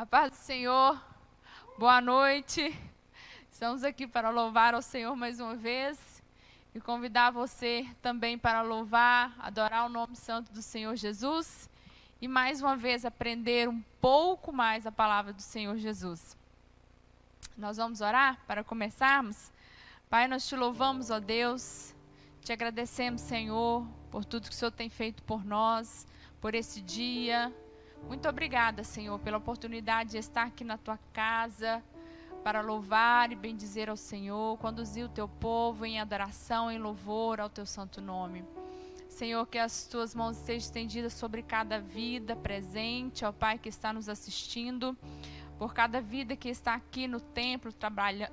A paz do Senhor, boa noite. Estamos aqui para louvar ao Senhor mais uma vez e convidar você também para louvar, adorar o nome santo do Senhor Jesus e mais uma vez aprender um pouco mais a palavra do Senhor Jesus. Nós vamos orar para começarmos? Pai, nós te louvamos, ó Deus, te agradecemos, Senhor, por tudo que o Senhor tem feito por nós, por esse dia. Muito obrigada, Senhor, pela oportunidade de estar aqui na tua casa para louvar e bendizer ao Senhor, conduzir o teu povo em adoração, em louvor ao teu santo nome. Senhor, que as tuas mãos estejam estendidas sobre cada vida presente, ó Pai, que está nos assistindo, por cada vida que está aqui no templo,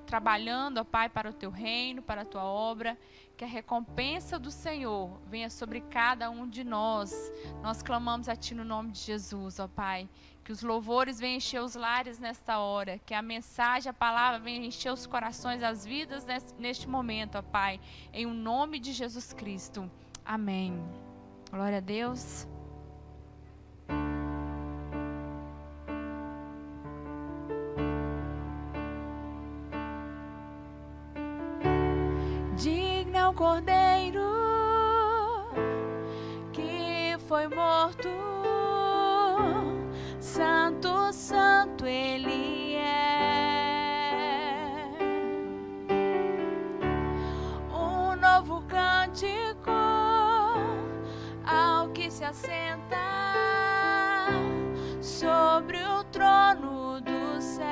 trabalhando, ó Pai, para o teu reino, para a tua obra. Que a recompensa do Senhor venha sobre cada um de nós. Nós clamamos a Ti no nome de Jesus, ó Pai. Que os louvores venham encher os lares nesta hora. Que a mensagem, a palavra venha encher os corações, as vidas neste momento, ó Pai. Em o nome de Jesus Cristo. Amém. Glória a Deus. Digno é o Cordeiro que foi morto, santo, santo Ele é. Um novo cântico ao que se assenta sobre o trono do céu.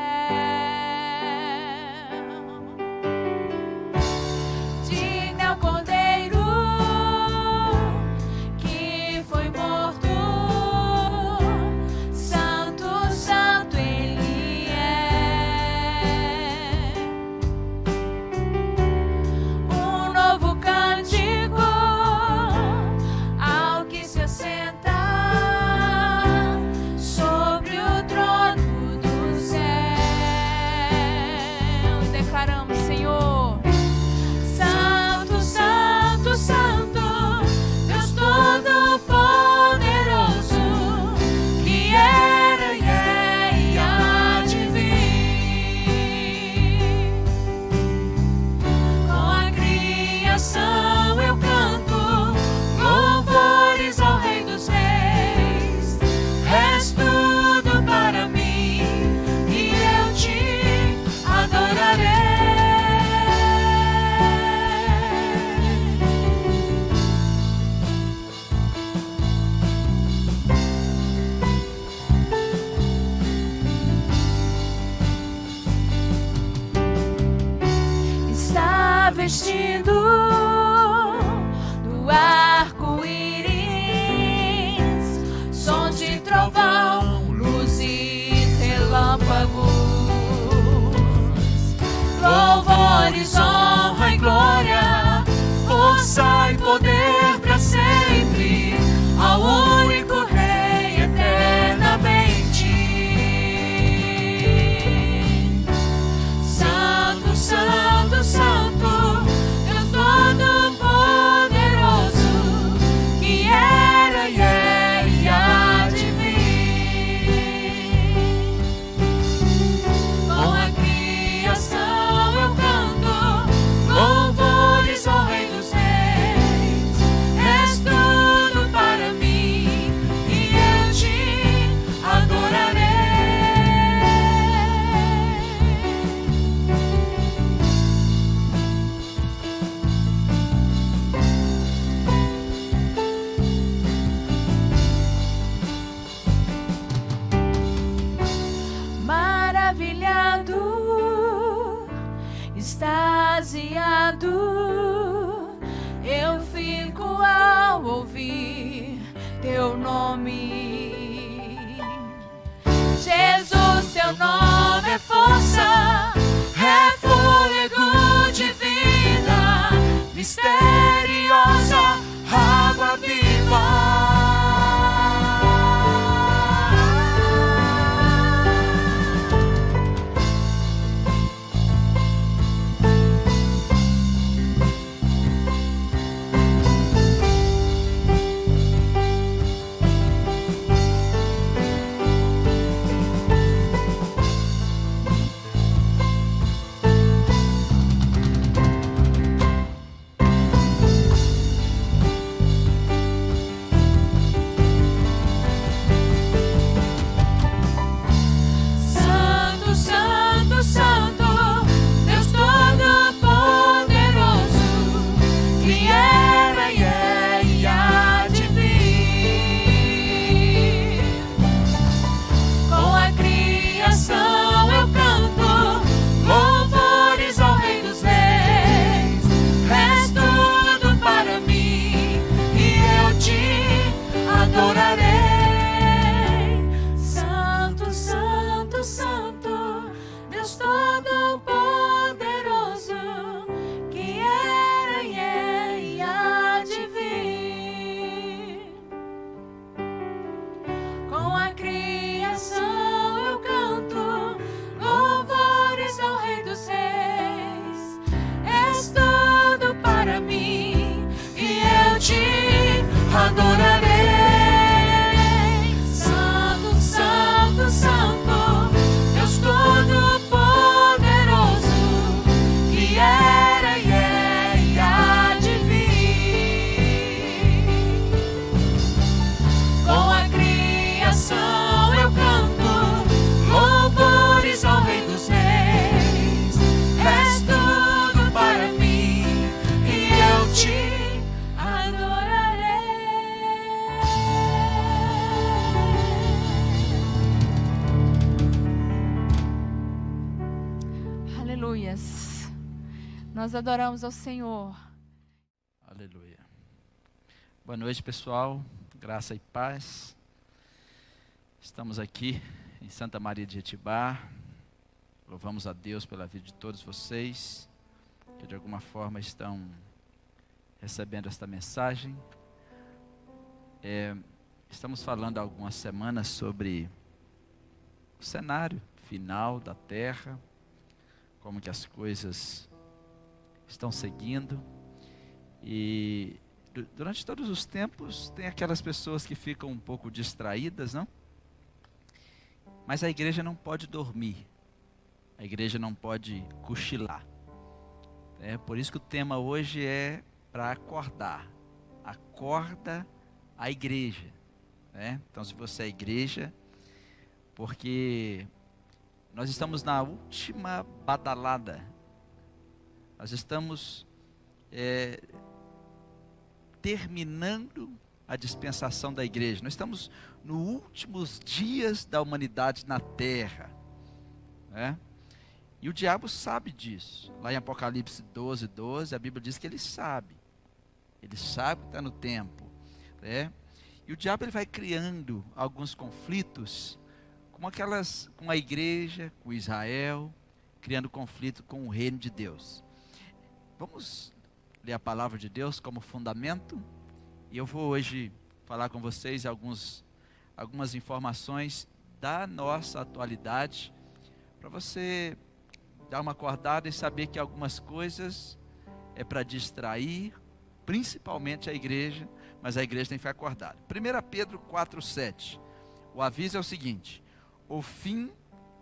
Vestido do arco-íris, som de trovão, luzes, relâmpagos, louvores, honra e glória, força e poder para sempre, ao único Rei eternamente. Santo, Santo, Santo, eu fico ao ouvir teu nome. Jesus, teu nome é força, é fôlego de vida, misteriosa água viva. Nós adoramos ao Senhor. Aleluia. Boa noite, pessoal. Graça e paz. Estamos aqui em Santa Maria de Jetibá. Louvamos a Deus pela vida de todos vocês que de alguma forma estão recebendo esta mensagem. Estamos falando há algumas semanas sobre o cenário final da Terra, como que as coisas estão seguindo. E durante todos os tempos tem aquelas pessoas que ficam um pouco distraídas, não? Mas a igreja não pode dormir. A igreja não pode cochilar. Por isso que o tema hoje é para acordar. Acorda a igreja. Então, se você é igreja, porque nós estamos na última badalada. Nós estamos terminando a dispensação da igreja. Nós estamos nos últimos dias da humanidade na terra. E o diabo sabe disso. Lá em Apocalipse 12:12, a Bíblia diz que ele sabe. Ele sabe que está no tempo. E o diabo ele vai criando alguns conflitos com a igreja, com Israel, criando conflito com o reino de Deus. Vamos ler a palavra de Deus como fundamento. E eu vou hoje falar com vocês algumas informações da nossa atualidade, para você dar uma acordada e saber que algumas coisas é para distrair, principalmente a igreja, mas a igreja tem que ficar acordada. 1 Pedro 4:7, o aviso é o seguinte: o fim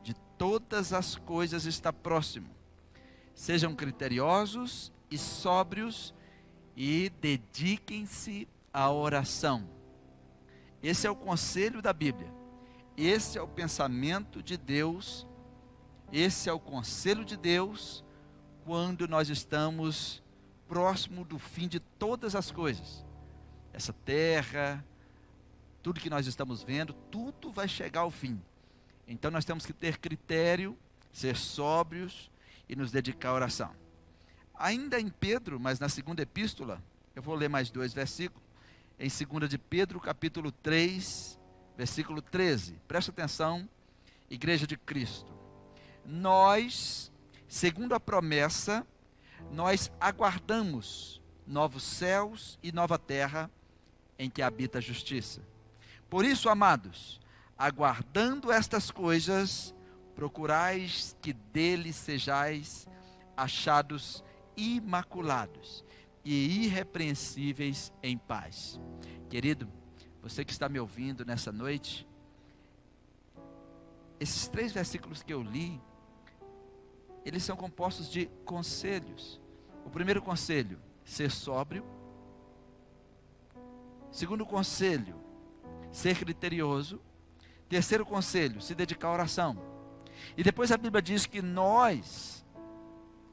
de todas as coisas está próximo. Sejam criteriosos e sóbrios e dediquem-se à oração. Esse é o conselho da Bíblia. Esse é o pensamento de Deus. Esse é o conselho de Deus quando nós estamos próximo do fim de todas as coisas. Essa terra, tudo que nós estamos vendo, tudo vai chegar ao fim. Então nós temos que ter critério, ser sóbrios e nos dedicar à oração. Ainda em Pedro, mas na segunda epístola, eu vou ler mais 2 versículos. Em 2 de Pedro, capítulo 3, versículo 13. Presta atenção, igreja de Cristo. Nós, segundo a promessa, nós aguardamos novos céus e nova terra em que habita a justiça. Por isso, amados, aguardando estas coisas, procurais que dele sejais achados imaculados e irrepreensíveis em paz. Querido, você que está me ouvindo nessa noite, esses 3 versículos que eu li, eles são compostos de conselhos. O primeiro conselho, ser sóbrio. Segundo conselho, ser criterioso. Terceiro conselho, se dedicar à oração. E depois a Bíblia diz que nós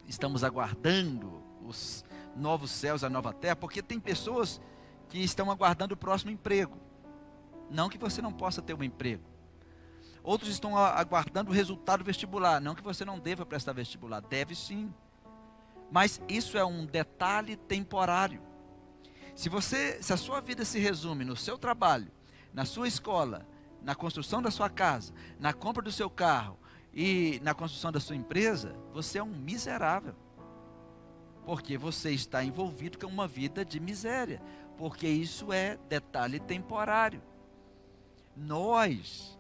estamos aguardando os novos céus, a nova terra, porque tem pessoas que estão aguardando o próximo emprego. Não que você não possa ter um emprego. Outros estão aguardando o resultado vestibular. Não que você não deva prestar vestibular, deve sim. Mas isso é um detalhe temporário. Se a sua vida se resume no seu trabalho, na sua escola, na construção da sua casa, na compra do seu carro e na construção da sua empresa, você é um miserável. Porque você está envolvido com uma vida de miséria. Porque isso é detalhe temporário. Nós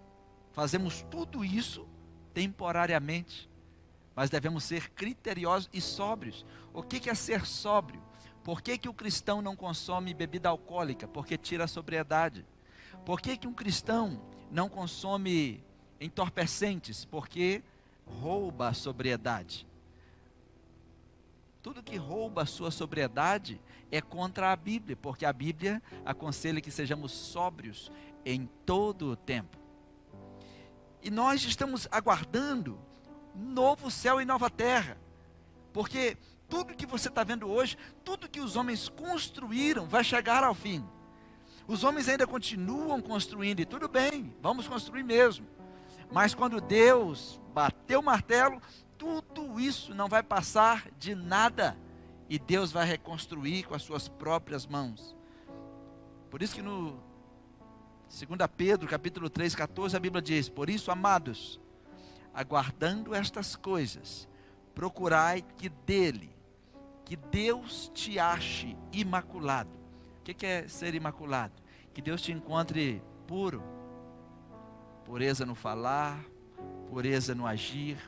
fazemos tudo isso temporariamente, mas devemos ser criteriosos e sóbrios. O que é ser sóbrio? Por que o cristão não consome bebida alcoólica? Porque tira a sobriedade. Por que um cristão não consome entorpecentes? Porque rouba a sobriedade. Tudo que rouba a sua sobriedade é contra a Bíblia, porque a Bíblia aconselha que sejamos sóbrios em todo o tempo. E nós estamos aguardando novo céu e nova terra, porque tudo que você está vendo hoje, tudo que os homens construíram vai chegar ao fim. Os homens ainda continuam construindo, e tudo bem, vamos construir mesmo. Mas quando Deus bateu o martelo, tudo isso não vai passar de nada, e Deus vai reconstruir com as suas próprias mãos. Por isso que no 2 Pedro, capítulo 3, 14, a Bíblia diz: por isso, amados, aguardando estas coisas, procurai que Deus te ache imaculado. O que é ser imaculado? Que Deus te encontre puro, pureza no falar, pureza no agir,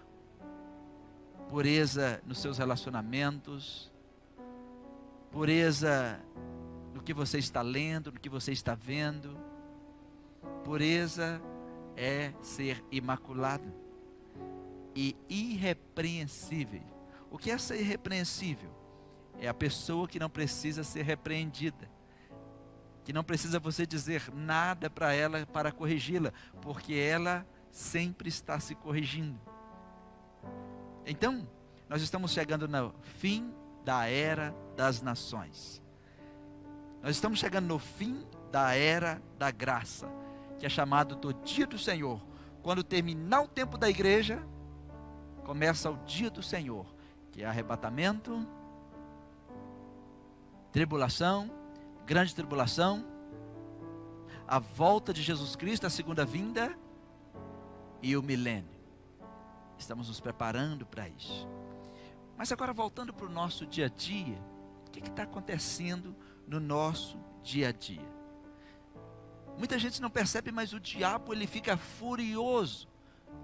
pureza nos seus relacionamentos, pureza no que você está lendo, no que você está vendo. Pureza é ser imaculado e irrepreensível. O que é ser irrepreensível? É a pessoa que não precisa ser repreendida, que não precisa você dizer nada para ela para corrigi-la, porque ela sempre está se corrigindo. Então, nós estamos chegando no fim da era das nações. Nós estamos chegando no fim da era da graça, que é chamado do dia do Senhor. Quando terminar o tempo da igreja, começa o dia do Senhor, que é arrebatamento, tribulação, grande tribulação, a volta de Jesus Cristo, a segunda vinda e o milênio. Estamos nos preparando para isso. Mas agora, voltando para o nosso dia a dia, o que está acontecendo no nosso dia a dia? Muita gente não percebe, mas o diabo ele fica furioso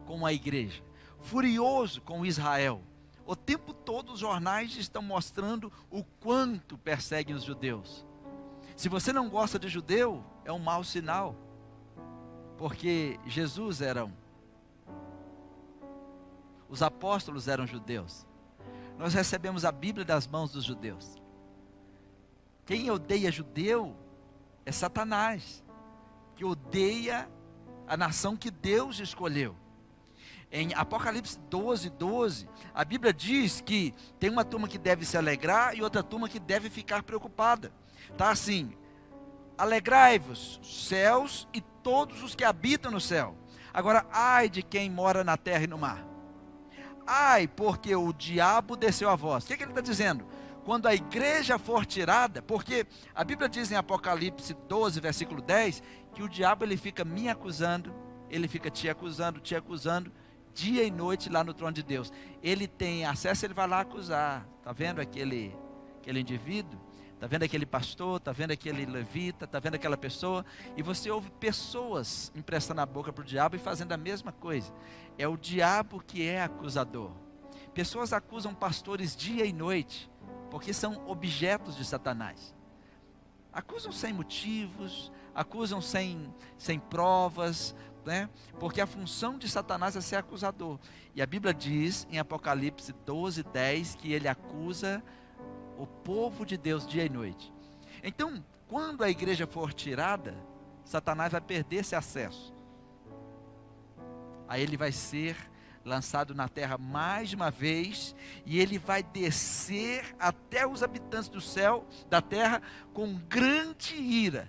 com a igreja, furioso com Israel. O tempo todo os jornais estão mostrando o quanto perseguem os judeus. Se você não gosta de judeu, é um mau sinal, porque Jesus era um. Os apóstolos eram judeus. Nós recebemos a Bíblia das mãos dos judeus. Quem odeia judeu é Satanás, que odeia a nação que Deus escolheu. Em Apocalipse 12, 12, a Bíblia diz que tem uma turma que deve se alegrar e outra turma que deve ficar preocupada. Está assim: alegrai-vos, céus e todos os que habitam no céu. Agora, ai de quem mora na terra e no mar. Ai, porque o diabo desceu a vós. O que ele está dizendo? Quando a igreja for tirada, porque a Bíblia diz em Apocalipse 12, versículo 10, que o diabo ele fica me acusando, ele fica te acusando, dia e noite lá no trono de Deus. Ele tem acesso, ele vai lá acusar. Está vendo aquele indivíduo? Está vendo aquele pastor? Está vendo aquele levita? Está vendo aquela pessoa? E você ouve pessoas emprestando a boca para o diabo e fazendo a mesma coisa. É o diabo que é acusador. Pessoas acusam pastores dia e noite, porque são objetos de Satanás. Acusam sem motivos, acusam sem provas, né? Porque a função de Satanás é ser acusador. E a Bíblia diz em Apocalipse 12, 10, que ele acusa o povo de Deus dia e noite. Então, quando a igreja for tirada, Satanás vai perder esse acesso. Aí ele vai ser lançado na terra mais uma vez, e ele vai descer até os habitantes do céu, da terra, com grande ira,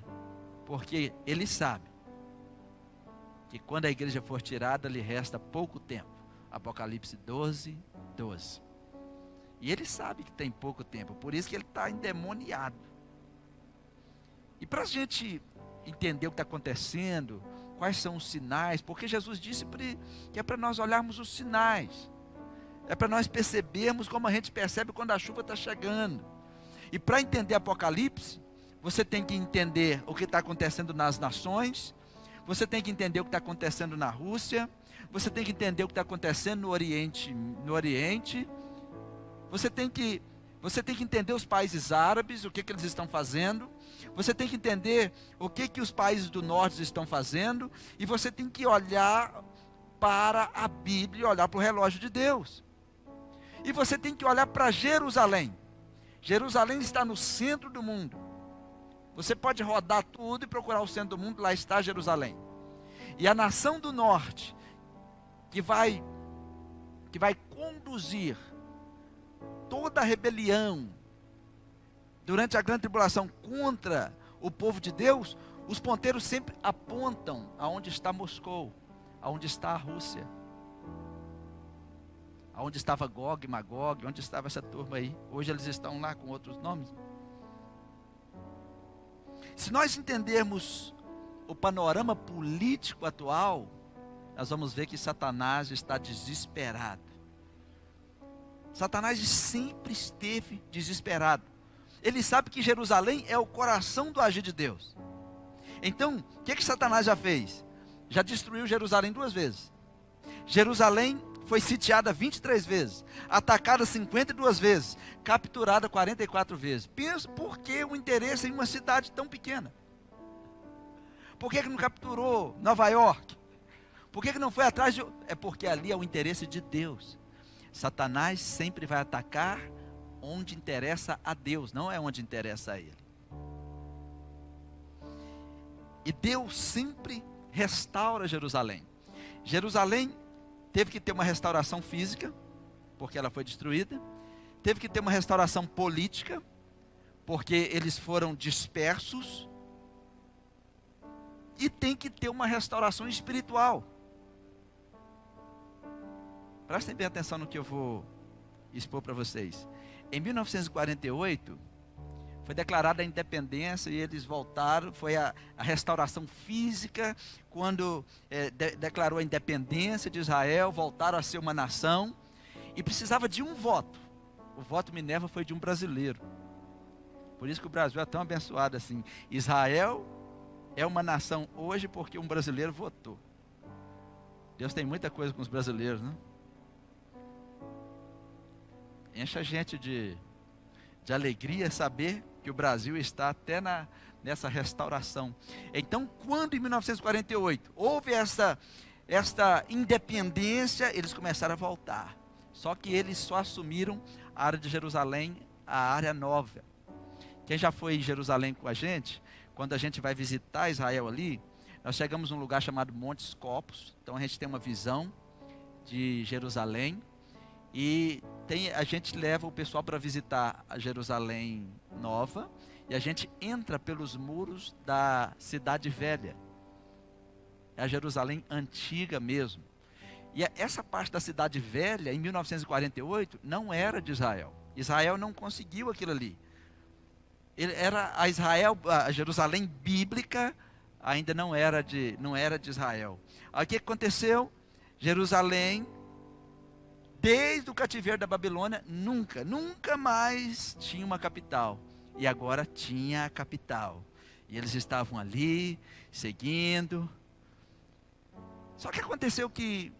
porque ele sabe que quando a igreja for tirada, lhe resta pouco tempo. Apocalipse 12, 12. E ele sabe que tem pouco tempo, por isso que ele está endemoniado. E para a gente entender o que está acontecendo, quais são os sinais, porque Jesus disse que é para nós olharmos os sinais, é para nós percebermos como a gente percebe quando a chuva está chegando. E para entender Apocalipse, você tem que entender o que está acontecendo nas nações, você tem que entender o que está acontecendo na Rússia, você tem que entender o que está acontecendo no Oriente, você tem que entender os países árabes, o que eles estão fazendo. Você tem que entender o que os países do norte estão fazendo. E você tem que olhar para a Bíblia, olhar para o relógio de Deus. E você tem que olhar para Jerusalém. Jerusalém está no centro do mundo. Você pode rodar tudo e procurar o centro do mundo, lá está Jerusalém. E a nação do norte, que vai conduzir toda a rebelião durante a grande tribulação contra o povo de Deus, os ponteiros sempre apontam aonde está Moscou, aonde está a Rússia, onde estava Gog e Magog, onde estava essa turma aí. Hoje eles estão lá com outros nomes. Se nós entendermos o panorama político atual, nós vamos ver que Satanás está desesperado. Satanás sempre esteve desesperado. Ele sabe que Jerusalém é o coração do agir de Deus. Então, o que Satanás já fez? Já destruiu Jerusalém 2 vezes. Jerusalém foi sitiada 23 vezes, atacada 52 vezes, capturada 44 vezes. Pensa por que o interesse em uma cidade tão pequena? Por que não capturou Nova York? Por que não foi atrás de... É porque ali é o interesse de Deus. Satanás sempre vai atacar onde interessa a Deus, não é onde interessa a ele. E Deus sempre restaura Jerusalém. Jerusalém teve que ter uma restauração física, porque ela foi destruída. Teve que ter uma restauração política, porque eles foram dispersos. E tem que ter uma restauração espiritual. Prestem bem atenção no que eu vou expor para vocês. Em 1948, foi declarada a independência e eles voltaram. Foi a restauração física, quando declarou a independência de Israel, voltaram a ser uma nação. E precisava de um voto. O voto Minerva foi de um brasileiro. Por isso que o Brasil é tão abençoado assim. Israel é uma nação hoje porque um brasileiro votou. Deus tem muita coisa com os brasileiros, né? Enche a gente de alegria saber que o Brasil está até nessa restauração. Então, quando em 1948 houve esta independência, eles começaram a voltar. Só que eles só assumiram a área de Jerusalém, a área nova. Quem já foi em Jerusalém com a gente, quando a gente vai visitar Israel ali, nós chegamos num lugar chamado Montes Copos. Então a gente tem uma visão de Jerusalém. E a gente leva o pessoal para visitar a Jerusalém nova. E a gente entra pelos muros da cidade velha. É a Jerusalém antiga mesmo. E essa parte da cidade velha, em 1948, não era de Israel. Israel não conseguiu aquilo ali. Era a Jerusalém bíblica, ainda não era de Israel. Aí o que aconteceu? Jerusalém, desde o cativeiro da Babilônia, nunca mais tinha uma capital. E agora tinha a capital. E eles estavam ali, seguindo. Só que aconteceu que,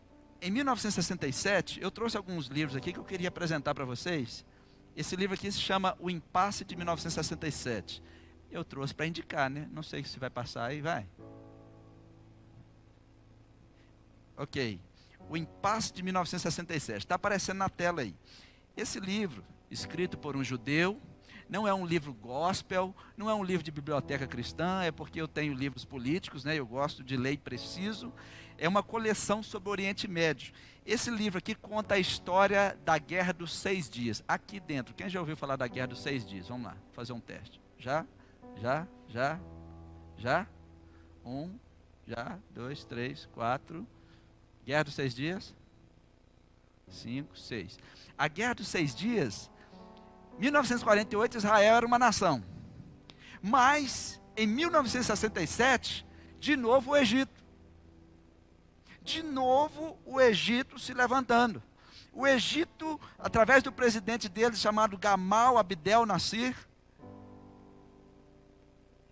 em 1967, eu trouxe alguns livros aqui que eu queria apresentar para vocês. Esse livro aqui se chama O Impasse de 1967. Eu trouxe para indicar, né? Não sei se vai passar aí, vai. Ok. O Impasse de 1967. Está aparecendo na tela aí. Esse livro, escrito por um judeu, não é um livro gospel, não é um livro de biblioteca cristã, é porque eu tenho livros políticos, né? Eu gosto de ler e preciso. É uma coleção sobre o Oriente Médio. Esse livro aqui conta a história da Guerra dos 6 Dias. Aqui dentro, quem já ouviu falar da Guerra dos 6 Dias? Vamos lá, fazer um teste. Já? 1, já, 2, 3, 4. Guerra dos 6 Dias? 5, 6. A Guerra dos 6 Dias, 1948, Israel era uma nação. Mas, em 1967, de novo o Egito. De novo o Egito se levantando. O Egito, através do presidente deles, chamado Gamal Abdel Nasser,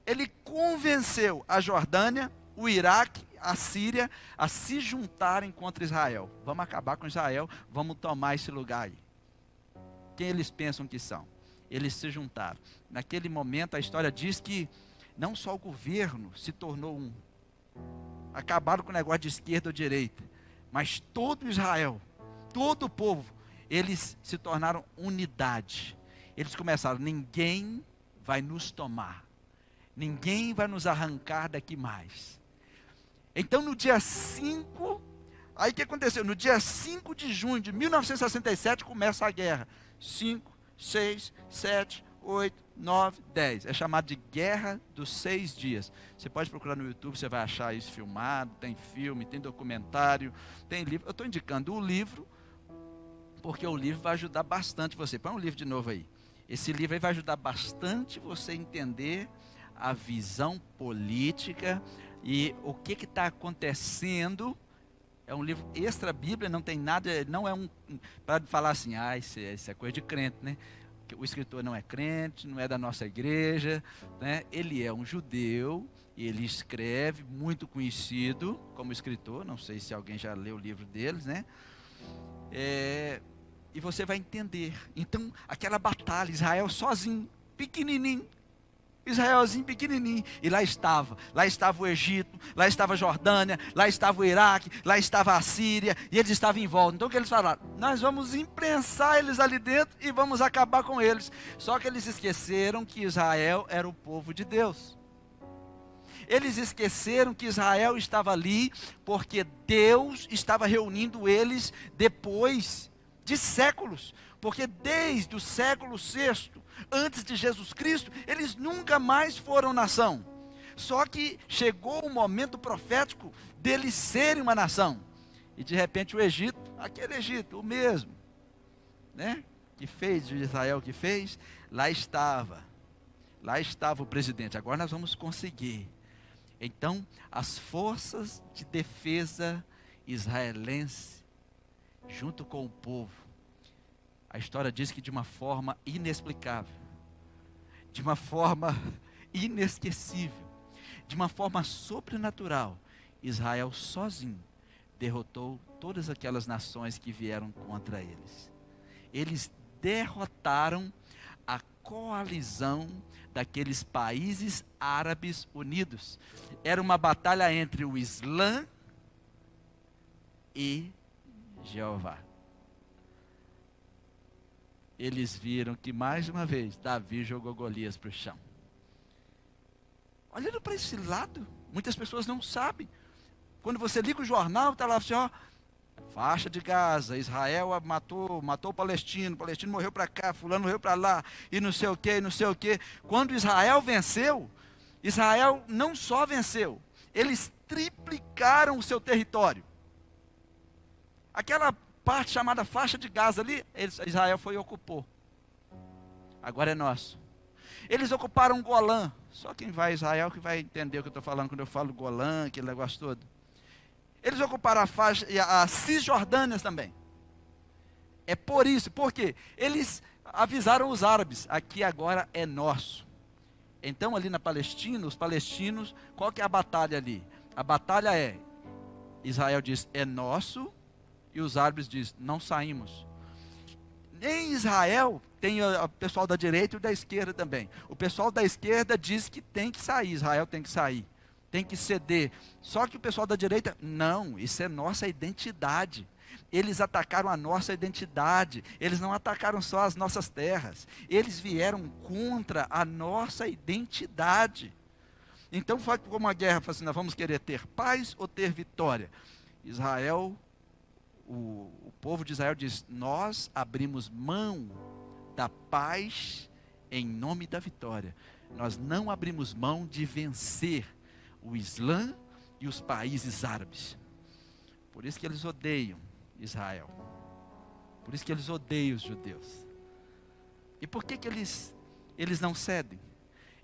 ele convenceu a Jordânia, o Iraque, a Síria, a se juntarem contra Israel. Vamos acabar com Israel, vamos tomar esse lugar aí. Quem eles pensam que são? Eles se juntaram. Naquele momento, a história diz que não só o governo se tornou um. Acabaram com o negócio de esquerda ou direita. Mas todo Israel, todo o povo, eles se tornaram unidade. Eles começaram, ninguém vai nos tomar. Ninguém vai nos arrancar daqui mais. Então no dia 5, aí o que aconteceu? No dia 5 de junho de 1967 começa a guerra. 5, 6, 7, 8, 9, 10. É chamado de Guerra dos 6 Dias. Você pode procurar no YouTube, você vai achar isso filmado. Tem filme, tem documentário, tem livro. Eu estou indicando o livro, porque o livro vai ajudar bastante você. Põe um livro de novo aí. Esse livro aí vai ajudar bastante você a entender a visão política e o que está acontecendo. É um livro extra Bíblia, não tem nada, não é para falar assim, isso é coisa de crente, né? O escritor não é crente, não é da nossa igreja, né? Ele é um judeu e ele escreve, muito conhecido como escritor, não sei se alguém já leu o livro deles, né? E você vai entender. Então, aquela batalha, Israel sozinho, pequenininho, Israelzinho pequenininho, e lá estava o Egito, lá estava a Jordânia, lá estava o Iraque, lá estava a Síria, e eles estavam em volta. Então o que eles falaram? Nós vamos imprensar eles ali dentro e vamos acabar com eles. Só que eles esqueceram que Israel era o povo de Deus. Eles esqueceram que Israel estava ali porque Deus estava reunindo eles depois de séculos, porque desde o século VI, antes de Jesus Cristo, eles nunca mais foram nação. Só que chegou o momento profético deles serem uma nação. E de repente o Egito, aquele Egito, o mesmo, né? Que fez de Israel, que fez, lá estava o presidente. Agora nós vamos conseguir. Então, as forças de defesa israelense, junto com o povo, a história diz que de uma forma inexplicável, de uma forma inesquecível, de uma forma sobrenatural, Israel sozinho derrotou todas aquelas nações que vieram contra eles. Eles derrotaram a coalizão daqueles países árabes unidos. Era uma batalha entre o Islã e Jeová. Eles viram que mais uma vez Davi jogou Golias para o chão. Olhando para esse lado, muitas pessoas não sabem. Quando você liga o jornal, está lá assim, ó, faixa de Gaza, Israel matou o palestino morreu para cá, fulano morreu para lá, e não sei o que, e não sei o que. Quando Israel venceu, Israel não só venceu, eles triplicaram o seu território. Aquela parte chamada faixa de Gaza ali, Israel foi e ocupou. Agora é nosso. Eles ocuparam Golã. Só quem vai a Israel que vai entender o que eu estou falando quando eu falo Golã, aquele negócio todo. Eles ocuparam a Cisjordânia também. É por isso, porque eles avisaram os árabes, aqui agora é nosso. Então ali na Palestina, os palestinos, qual que é a batalha ali? A batalha é, Israel diz, é nosso, e os árabes dizem, não saímos. Em Israel, tem o pessoal da direita e o da esquerda também. O pessoal da esquerda diz que tem que sair, Israel tem que sair, tem que ceder. Só que o pessoal da direita, não, isso é nossa identidade. Eles atacaram a nossa identidade, eles não atacaram só as nossas terras, eles vieram contra a nossa identidade. Então foi como uma guerra, assim, nós vamos querer ter paz ou ter vitória? Israel, o povo de Israel diz, nós abrimos mão da paz em nome da vitória. Nós não abrimos mão de vencer o Islã e os países árabes. Por isso que eles odeiam Israel. Por isso que eles odeiam os judeus. E por que eles não cedem?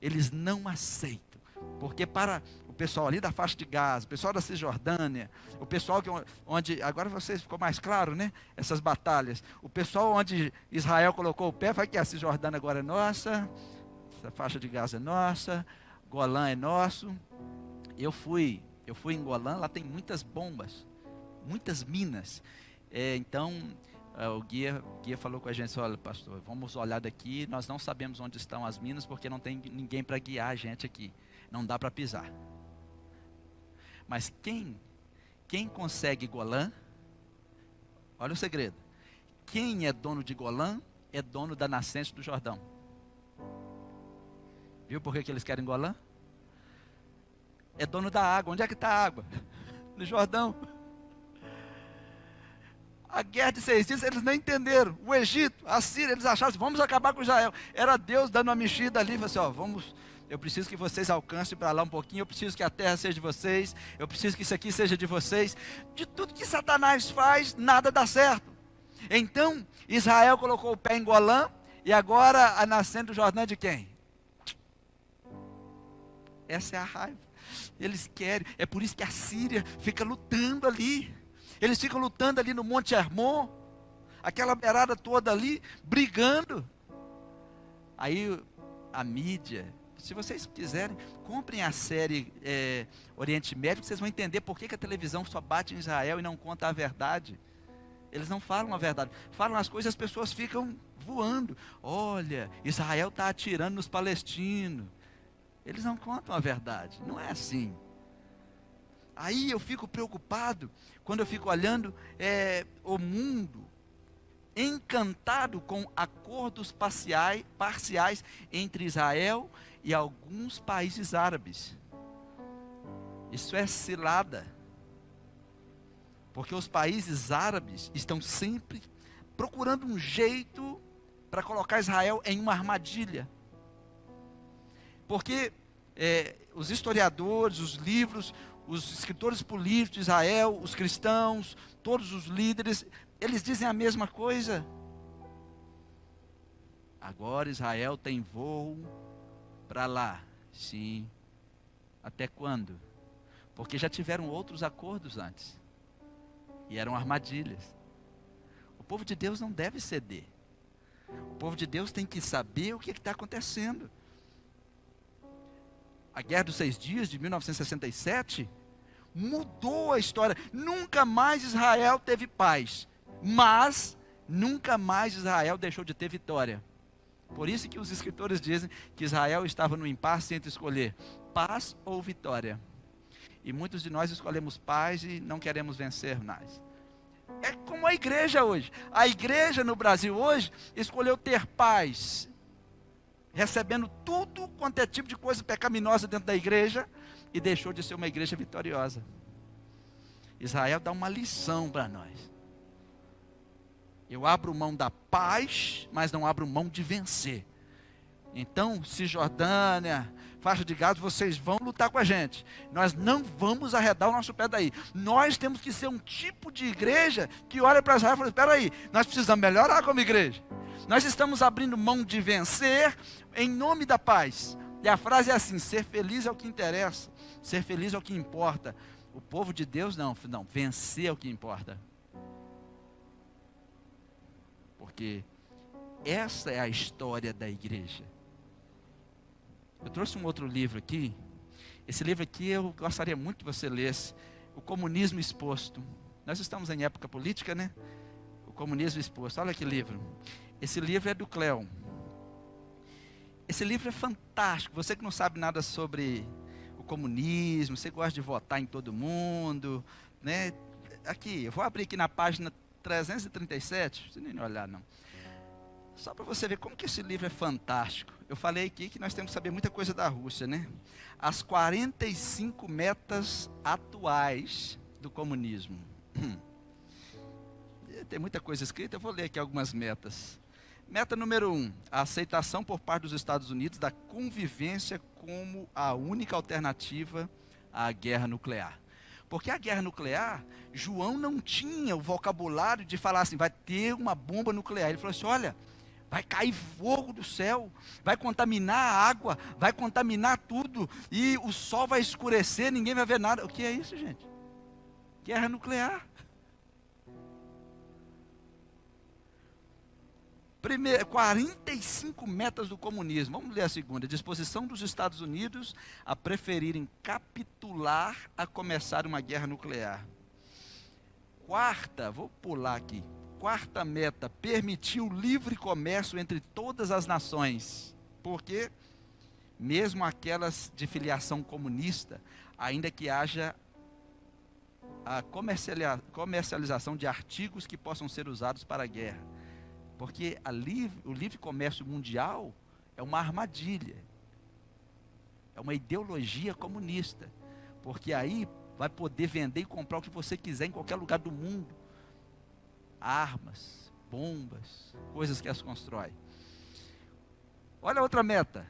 Eles não aceitam. Porque para o pessoal ali da faixa de Gaza, o pessoal da Cisjordânia, o pessoal onde, agora vocês ficou mais claro, né? Essas batalhas. O pessoal onde Israel colocou o pé, vai que a Cisjordânia agora é nossa, essa faixa de Gaza é nossa, Golã é nosso. Eu fui em Golã, lá tem muitas bombas, muitas minas. Então, o guia falou com a gente, olha pastor, vamos olhar daqui, nós não sabemos onde estão as minas, porque não tem ninguém para guiar a gente aqui. Não dá para pisar. Mas quem consegue Golã, olha o segredo. Quem é dono de Golã é dono da nascente do Jordão. Viu por que eles querem Golã? É dono da água. Onde é que está a água? No Jordão. A guerra de 6 dias, eles não entenderam. O Egito, a Síria, eles acharam assim, vamos acabar com Israel. Era Deus dando uma mexida ali, falou assim, ó, eu preciso que vocês alcancem para lá um pouquinho, eu preciso que a terra seja de vocês, eu preciso que isso aqui seja de vocês. De tudo que Satanás faz, nada dá certo. Então, Israel colocou o pé em Golã, e agora a nascente do Jordão é de quem? Essa é a raiva. Eles querem, é por isso que a Síria fica lutando ali. Eles ficam lutando ali no Monte Hermon, aquela beirada toda ali, brigando. Aí a mídia, se vocês quiserem, comprem a série Oriente Médio, vocês vão entender por que a televisão só bate em Israel e não conta a verdade. Eles não falam a verdade, falam as coisas, as pessoas ficam voando. Olha, Israel está atirando nos palestinos. Eles não contam a verdade, não é assim. Aí eu fico preocupado quando eu fico olhando o mundo encantado com acordos parciais entre Israel e alguns países árabes. Isso é cilada, porque os países árabes estão sempre procurando um jeito para colocar Israel em uma armadilha. Porque os historiadores, os livros, os escritores políticos de Israel, os cristãos, todos os líderes, eles dizem a mesma coisa. Agora Israel tem voo para lá. Sim. Até quando? Porque já tiveram outros acordos antes. E eram armadilhas. O povo de Deus não deve ceder. O povo de Deus tem que saber o que está acontecendo. A Guerra dos 6 Dias de 1967 mudou a história. Nunca mais Israel teve paz, mas nunca mais Israel deixou de ter vitória. Por isso que os escritores dizem que Israel estava no impasse entre escolher paz ou vitória. E muitos de nós escolhemos paz e não queremos vencer mais. É como a igreja hoje. A igreja no Brasil hoje escolheu ter paz, recebendo tudo quanto é tipo de coisa pecaminosa dentro da igreja, e deixou de ser uma igreja vitoriosa. Israel dá uma lição para nós. Eu abro mão da paz, mas não abro mão de vencer. Então, Cisjordânia, faixa de Gaza, vocês vão lutar com a gente. Nós não vamos arredar o nosso pé daí. Nós temos que ser um tipo de igreja que olha para Israel e fala: espera aí, nós precisamos melhorar como igreja. Nós estamos abrindo mão de vencer em nome da paz. E a frase é assim: ser feliz é o que interessa, ser feliz é o que importa. O povo de Deus não, vencer é o que importa. Porque essa é a história da igreja. Eu trouxe um outro livro aqui. Esse livro aqui eu gostaria muito que você lesse. O Comunismo Exposto. Nós estamos em época política, né? O Comunismo Exposto. Olha que livro. Esse livro é do Cleon. Esse livro é fantástico. Você que não sabe nada sobre o comunismo, você gosta de votar em todo mundo, né? Aqui, eu vou abrir aqui na página 337, não precisa nem olhar não. Só para você ver como que esse livro é fantástico. Eu falei aqui que nós temos que saber muita coisa da Rússia, né? As 45 metas atuais do comunismo. Tem muita coisa escrita, eu vou ler aqui algumas metas. Meta número 1, a aceitação por parte dos Estados Unidos da convivência como a única alternativa à guerra nuclear. Porque a guerra nuclear, João não tinha o vocabulário de falar assim: vai ter uma bomba nuclear. Ele falou assim: olha, vai cair fogo do céu, vai contaminar a água, vai contaminar tudo, e o sol vai escurecer, ninguém vai ver nada. O que é isso, gente? Guerra nuclear. Primeiro, 45 metas do comunismo. Vamos ler a segunda. Disposição dos Estados Unidos a preferirem capitular a começar uma guerra nuclear. Quarta, vou pular aqui. Quarta meta, permitir o livre comércio entre todas as nações. Porque, mesmo aquelas de filiação comunista, ainda que haja a comercialização de artigos que possam ser usados para a guerra. Porque o livre comércio mundial é uma armadilha, é uma ideologia comunista, porque aí vai poder vender e comprar o que você quiser em qualquer lugar do mundo, armas, bombas, coisas que as constrói. Olha a outra meta,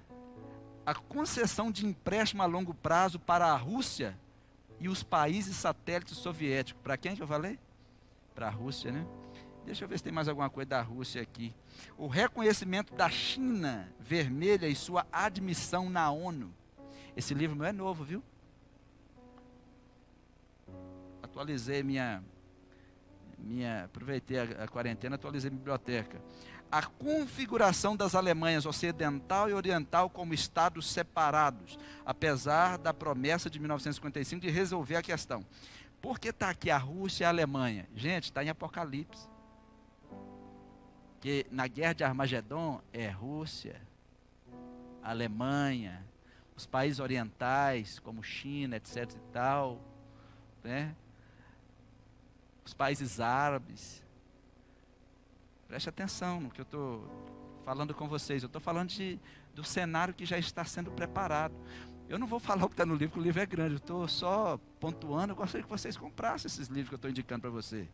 a concessão de empréstimo a longo prazo para a Rússia e os países satélites soviéticos. Para quem que eu falei? Para a Rússia, né? Deixa eu ver se tem mais alguma coisa da Rússia aqui. O reconhecimento da China vermelha e sua admissão na ONU. Esse livro não é novo, viu? Atualizei aproveitei a quarentena, atualizei a biblioteca. A configuração das Alemanhas ocidental e oriental como estados separados, apesar da promessa de 1955 de resolver a questão. Por que está aqui a Rússia e a Alemanha? Gente, está em Apocalipse. Que na guerra de Armagedon é Rússia, Alemanha, os países orientais, como China, etc e tal, né? Os países árabes. Preste atenção no que eu estou falando com vocês. Eu estou falando do cenário que já está sendo preparado. Eu não vou falar o que está no livro, porque o livro é grande. Eu estou só pontuando. Eu gostaria que vocês comprassem esses livros que eu estou indicando para você.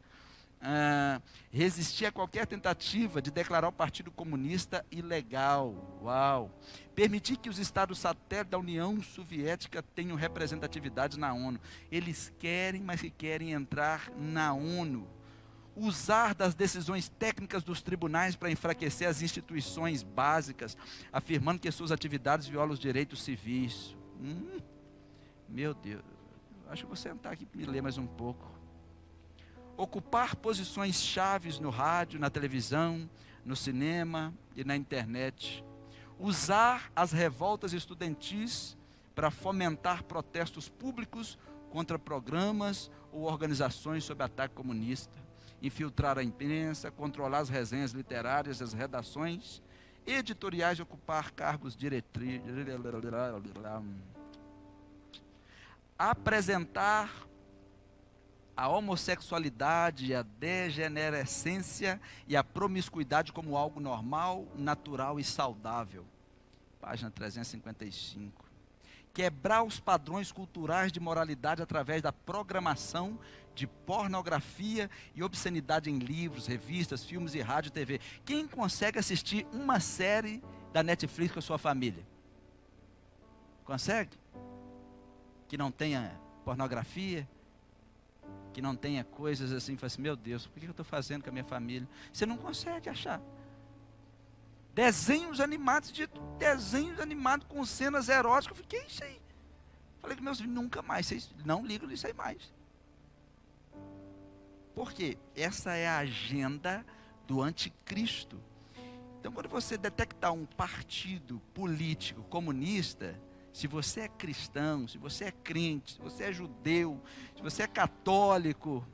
Resistir a qualquer tentativa de declarar o Partido Comunista ilegal. Uau! Permitir que os estados satélites da União Soviética tenham representatividade na ONU. Eles querem, mas que querem entrar na ONU. Usar das decisões técnicas dos tribunais para enfraquecer as instituições básicas, afirmando que suas atividades violam os direitos civis. Meu Deus, acho que vou sentar aqui para me ler mais um pouco. Ocupar posições chaves no rádio, na televisão, no cinema e na internet. Usar as revoltas estudantis para fomentar protestos públicos contra programas ou organizações sob ataque comunista. Infiltrar a imprensa, controlar as resenhas literárias, as redações editoriais e ocupar cargos diretrizes. Apresentar a homossexualidade, a degenerescência e a promiscuidade como algo normal, natural e saudável. Página 355. Quebrar os padrões culturais de moralidade através da programação de pornografia e obscenidade em livros, revistas, filmes e rádio e TV. Quem consegue assistir uma série da Netflix com a sua família? Consegue? Que não tenha pornografia? Que não tenha coisas assim, fala assim, meu Deus, por que eu estou fazendo com a minha família? Você não consegue achar. Desenhos animados com cenas eróticas. Eu fiquei, isso aí. Falei com meus filhos, nunca mais, vocês não ligam nisso aí mais. Por quê? Essa é a agenda do anticristo. Então, quando você detectar um partido político comunista, se você é cristão, se você é crente, se você é judeu, se você é católico,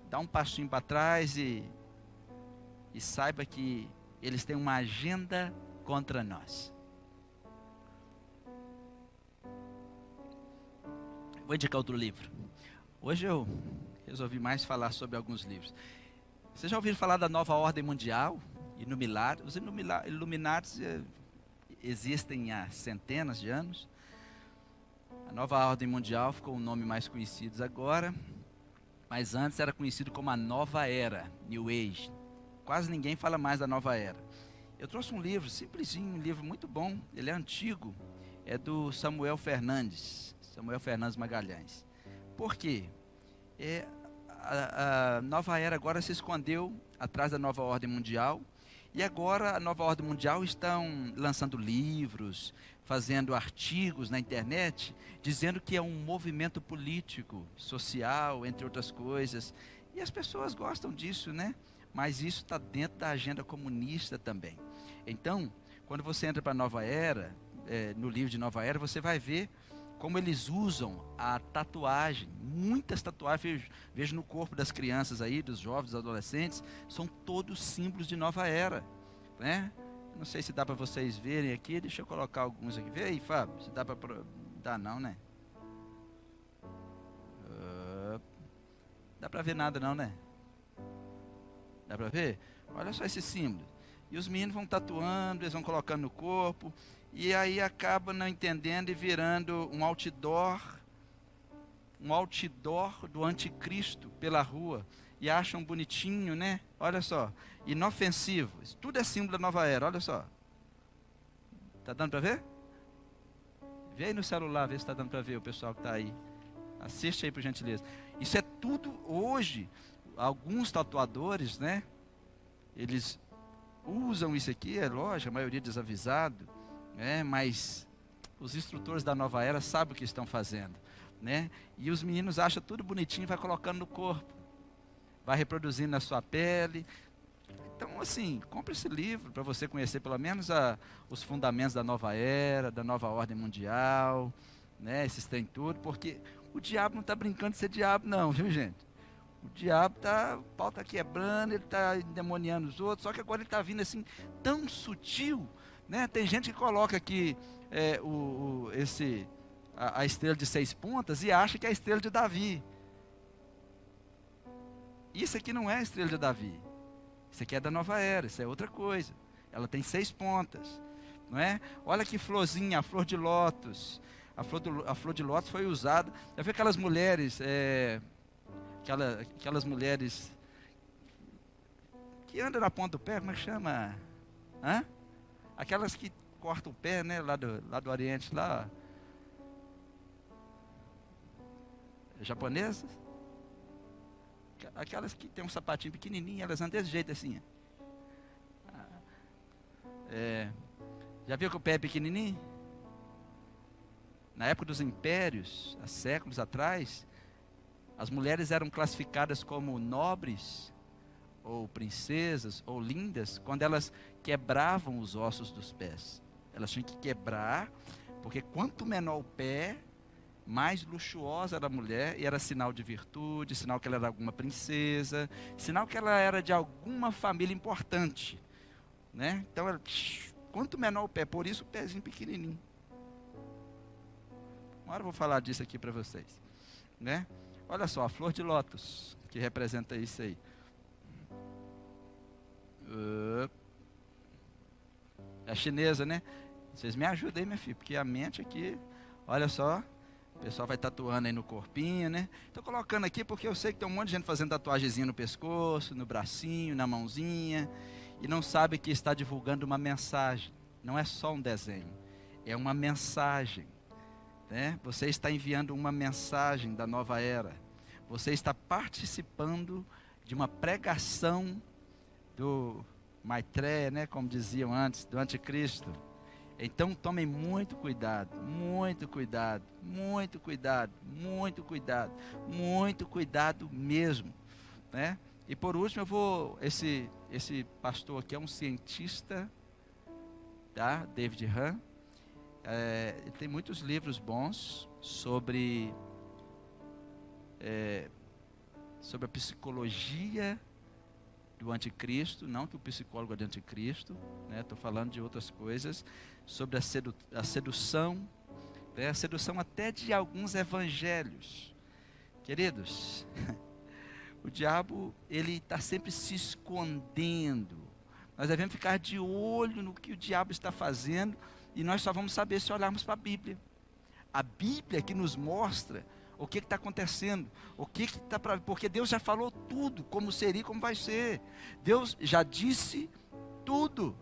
dá um passinho para trás e saiba que eles têm uma agenda contra nós. Vou indicar outro livro. Hoje eu resolvi mais falar sobre alguns livros. Vocês já ouviram falar da Nova Ordem Mundial? Os Illuminatis existem há centenas de anos. A Nova Ordem Mundial ficou um nome mais conhecido agora, mas antes era conhecido como a Nova Era, New Age. Quase ninguém fala mais da Nova Era. Eu trouxe um livro, simplesinho, um livro muito bom, ele é antigo, é do Samuel Fernandes Magalhães. Por quê? A Nova Era agora se escondeu atrás da Nova Ordem Mundial, e agora a Nova Ordem Mundial estão lançando livros, fazendo artigos na internet, dizendo que é um movimento político, social, entre outras coisas. E as pessoas gostam disso, né? Mas isso está dentro da agenda comunista também. Então, quando você entra para a Nova Era, no livro de Nova Era, você vai ver como eles usam a tatuagem. Muitas tatuagens, vejo no corpo das crianças aí, dos jovens, dos adolescentes, são todos símbolos de Nova Era, né? Não sei se dá para vocês verem aqui, deixa eu colocar alguns aqui. Vê aí, Fábio, se dá para... Dá não, né? Dá para ver nada não, né? Dá para ver? Olha só esse símbolo. E os meninos vão tatuando, eles vão colocando no corpo, e aí acaba não entendendo e virando um outdoor do anticristo pela rua, e acham bonitinho, né? Olha só, inofensivo. Isso tudo é símbolo da Nova Era, olha só. Tá dando para ver? Vê aí no celular, vê se está dando para ver o pessoal que está aí. Assiste aí, por gentileza. Isso é tudo hoje. Alguns tatuadores, né? Eles usam isso aqui, é lógico, a maioria desavisado, né? Mas os instrutores da nova era sabem o que estão fazendo, né? E os meninos acham tudo bonitinho e vai colocando no corpo, vai reproduzindo na sua pele. Então, assim, compre esse livro para você conhecer pelo menos os fundamentos da nova era, da nova ordem mundial, né? Esses tem tudo, porque o diabo não está brincando de ser diabo, não, viu, gente? O diabo o pau está quebrando, ele está endemoniando os outros, só que agora ele está vindo assim, tão sutil, né? Tem gente que coloca aqui a estrela de 6 pontas e acha que é a estrela de Davi. Isso aqui não é a estrela de Davi. Isso aqui é da nova era, isso é outra coisa. Ela tem 6 pontas, não é? Olha que florzinha, a flor de lótus. A flor de lótus foi usada. Já viu aquelas mulheres, aquelas mulheres que andam na ponta do pé, como é que chama? Hã? Aquelas que cortam o pé, né? Lá do Oriente, lá. Japonesas? Aquelas que tem um sapatinho pequenininho, elas andam desse jeito assim. Já viu que o pé é pequenininho? Na época dos impérios, há séculos atrás, as mulheres eram classificadas como nobres, ou princesas, ou lindas, quando elas quebravam os ossos dos pés. Elas tinham que quebrar, porque quanto menor o pé, mais luxuosa era a mulher, e era sinal de virtude, sinal que ela era alguma princesa, sinal que ela era de alguma família importante, né? Então, quanto menor o pé, por isso o pezinho pequenininho. Uma hora eu vou falar disso aqui para vocês, né? Olha só, a flor de lótus, que representa isso aí. É chinesa, né? Vocês me ajudem aí, minha filha, porque a mente aqui, olha só, o pessoal vai tatuando aí no corpinho, né? Estou colocando aqui porque eu sei que tem um monte de gente fazendo tatuagemzinha no pescoço, no bracinho, na mãozinha, e não sabe que está divulgando uma mensagem. Não é só um desenho, é uma mensagem, né? Você está enviando uma mensagem da nova era. Você está participando de uma pregação do Maitreya, né? Como diziam antes, do anticristo. Então tomem muito cuidado, muito cuidado, muito cuidado, muito cuidado, muito cuidado mesmo, né? E por último esse pastor aqui é um cientista, tá? David Hahn. Ele tem muitos livros bons sobre a psicologia do anticristo, não que o psicólogo é de anticristo, né? Estou falando de outras coisas, sobre a sedução, né? A sedução até de alguns evangelhos. Queridos, o diabo, ele está sempre se escondendo. Nós devemos ficar de olho no que o diabo está fazendo, e nós só vamos saber se olharmos para a Bíblia. A Bíblia que nos mostra o que está acontecendo, porque Deus já falou tudo, como seria e como vai ser. Deus já disse tudo.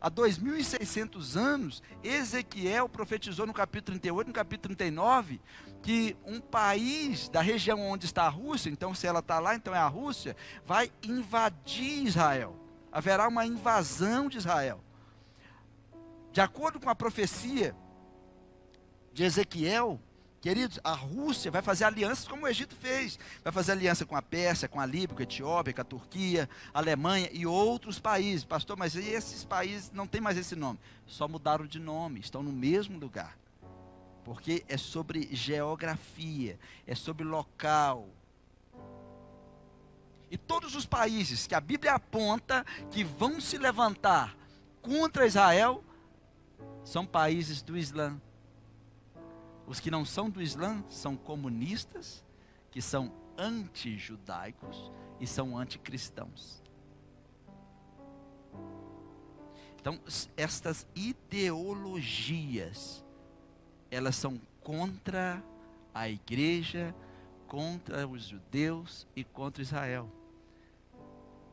Há 2.600 anos, Ezequiel profetizou no capítulo 38, no capítulo 39, que um país da região onde está a Rússia, então se ela está lá, então é a Rússia, vai invadir Israel. Haverá uma invasão de Israel. De acordo com a profecia de Ezequiel, queridos, a Rússia vai fazer alianças como o Egito fez. Vai fazer aliança com a Pérsia, com a Líbia, com a Etiópia, com a Turquia, a Alemanha e outros países. Pastor, mas esses países não tem mais esse nome. Só mudaram de nome, estão no mesmo lugar. Porque é sobre geografia, é sobre local. E todos os países que a Bíblia aponta que vão se levantar contra Israel, são países do Islã. Os que não são do Islã são comunistas, que são anti-judaicos e são anticristãos. Então, estas ideologias, elas são contra a igreja, contra os judeus e contra Israel.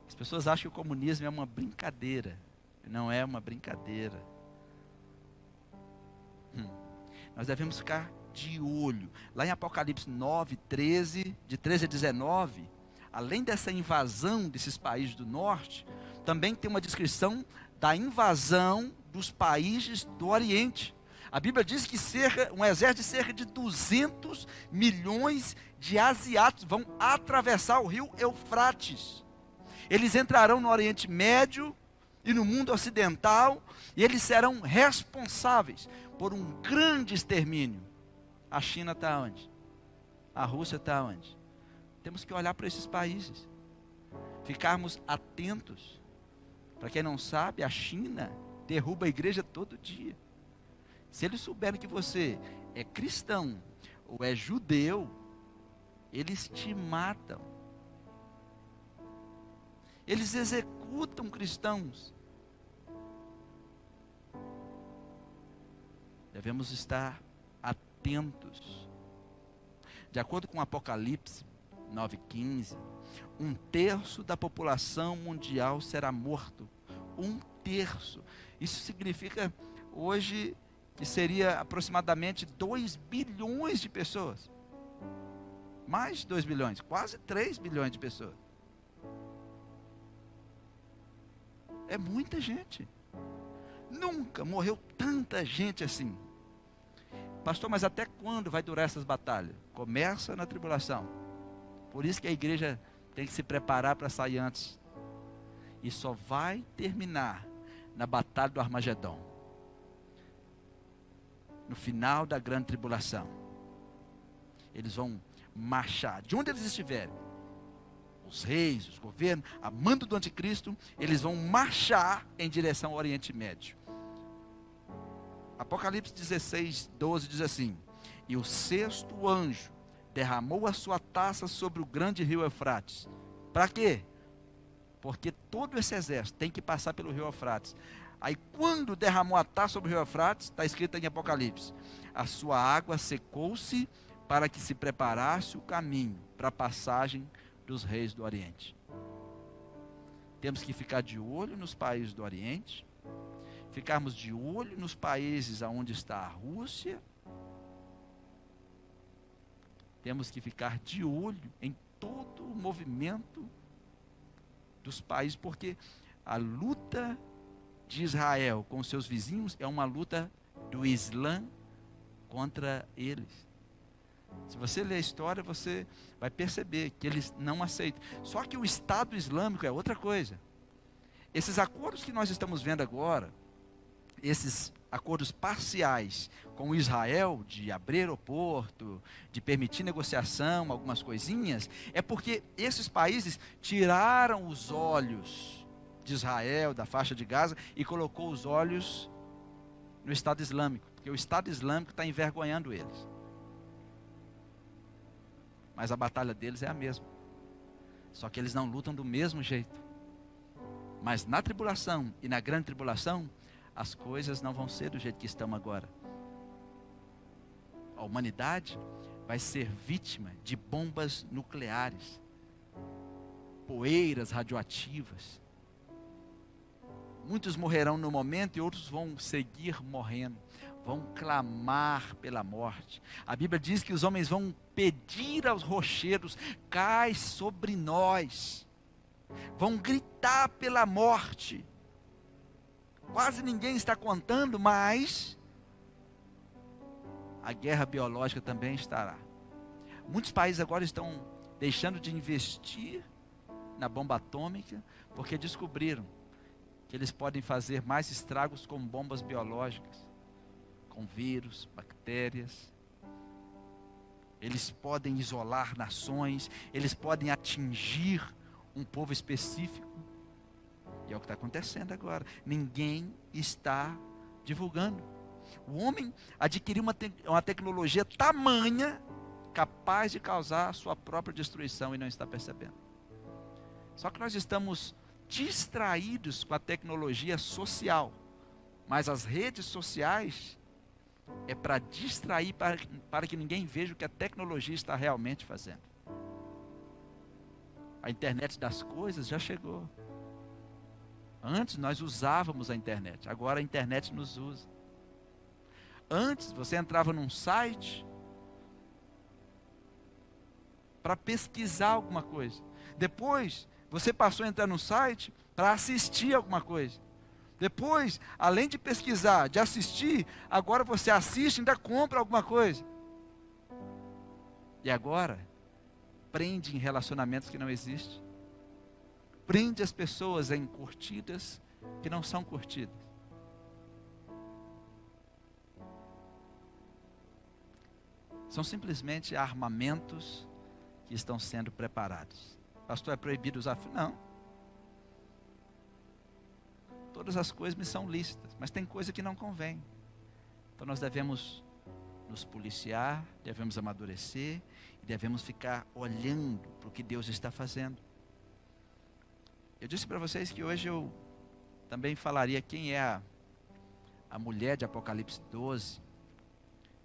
As pessoas acham que o comunismo é uma brincadeira. Não é uma brincadeira. Nós devemos ficar de olho. Lá em Apocalipse 9, 13, de 13 a 19, além dessa invasão desses países do norte, também tem uma descrição da invasão dos países do Oriente. A Bíblia diz que um exército de cerca de 200 milhões de asiáticos vão atravessar o rio Eufrates. Eles entrarão no Oriente Médio e no mundo ocidental, e eles serão responsáveis por um grande extermínio. A China está onde? A Rússia está onde? Temos que olhar para esses países, ficarmos atentos. Para quem não sabe, a China derruba a igreja todo dia. Se eles souberem que você é cristão ou é judeu, eles te matam. Eles executam cristãos. Devemos estar atentos. De acordo com Apocalipse 9,15, 1/3 da população mundial será morto. 1/3. Isso significa hoje que seria aproximadamente 2 bilhões de pessoas. Mais de 2 bilhões, quase 3 bilhões de pessoas. É muita gente. Nunca morreu tanta gente assim. Pastor, mas até quando vai durar essas batalhas? Começa na tribulação. Por isso que a igreja tem que se preparar para sair antes. E só vai terminar na batalha do Armagedon. No final da grande tribulação. Eles vão marchar. De onde eles estiverem. Os reis, os governos, a mando do anticristo, eles vão marchar em direção ao Oriente Médio. Apocalipse 16, 12 diz assim: e o 6º anjo derramou a sua taça sobre o grande rio Eufrates. Para quê? Porque todo esse exército tem que passar pelo rio Eufrates. Aí quando derramou a taça sobre o rio Eufrates, está escrito em Apocalipse, a sua água secou-se para que se preparasse o caminho para a passagem dos reis do Oriente. Temos que ficar de olho nos países do Oriente, ficarmos de olho nos países onde está a Rússia, temos que ficar de olho em todo o movimento dos países, porque a luta de Israel com seus vizinhos é uma luta do Islã contra eles. Se você ler a história, você vai perceber que eles não aceitam. Só que o Estado Islâmico é outra coisa. Esses acordos que nós estamos vendo agora, esses acordos parciais com Israel, de abrir aeroporto, de permitir negociação, algumas coisinhas, é porque esses países tiraram os olhos de Israel, da faixa de Gaza, e colocou os olhos no Estado Islâmico, porque o Estado Islâmico está envergonhando eles. Mas a batalha deles é a mesma. Só que eles não lutam do mesmo jeito. Mas na tribulação e na grande tribulação, as coisas não vão ser do jeito que estão agora. A humanidade vai ser vítima de bombas nucleares, poeiras radioativas. Muitos morrerão no momento e outros vão seguir morrendo. Vão clamar pela morte. A Bíblia diz que os homens vão pedir aos rochedos: cai sobre nós. Vão gritar pela morte. Quase ninguém está contando, mas a guerra biológica também estará. Muitos países agora estão deixando de investir na bomba atômica, porque descobriram que eles podem fazer mais estragos com bombas biológicas, com vírus, bactérias. Eles podem isolar nações, eles podem atingir um povo específico. E é o que está acontecendo agora. Ninguém está divulgando. O homem adquiriu uma tecnologia tamanha, capaz de causar a sua própria destruição, e não está percebendo. Só que nós estamos distraídos com a tecnologia social. Mas as redes sociais é para distrair, para que ninguém veja o que a tecnologia está realmente fazendo. A internet das coisas já chegou. Antes nós usávamos a internet, agora a internet nos usa. Antes você entrava num site, para pesquisar alguma coisa. Depois, você passou a entrar no site para assistir alguma coisa. Depois, além de pesquisar, de assistir, agora você assiste e ainda compra alguma coisa. E agora, prende em relacionamentos que não existem. Prende as pessoas em curtidas que não são curtidas. São simplesmente armamentos que estão sendo preparados. Pastor, é proibido usar? Não. Todas as coisas me são lícitas, mas tem coisa que não convém. Então nós devemos nos policiar, devemos amadurecer e devemos ficar olhando para o que Deus está fazendo. Eu disse para vocês que hoje eu também falaria quem é a mulher de Apocalipse 12.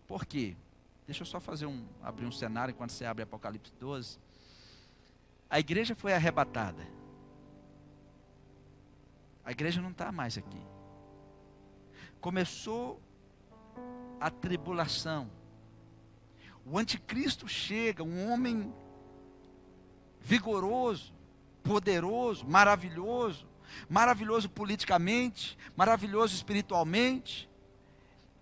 Por quê? Deixa eu só abrir um cenário enquanto você abre Apocalipse 12. A igreja foi arrebatada. A igreja não está mais aqui. Começou a tribulação. O anticristo chega, um homem vigoroso, poderoso, maravilhoso politicamente, maravilhoso espiritualmente.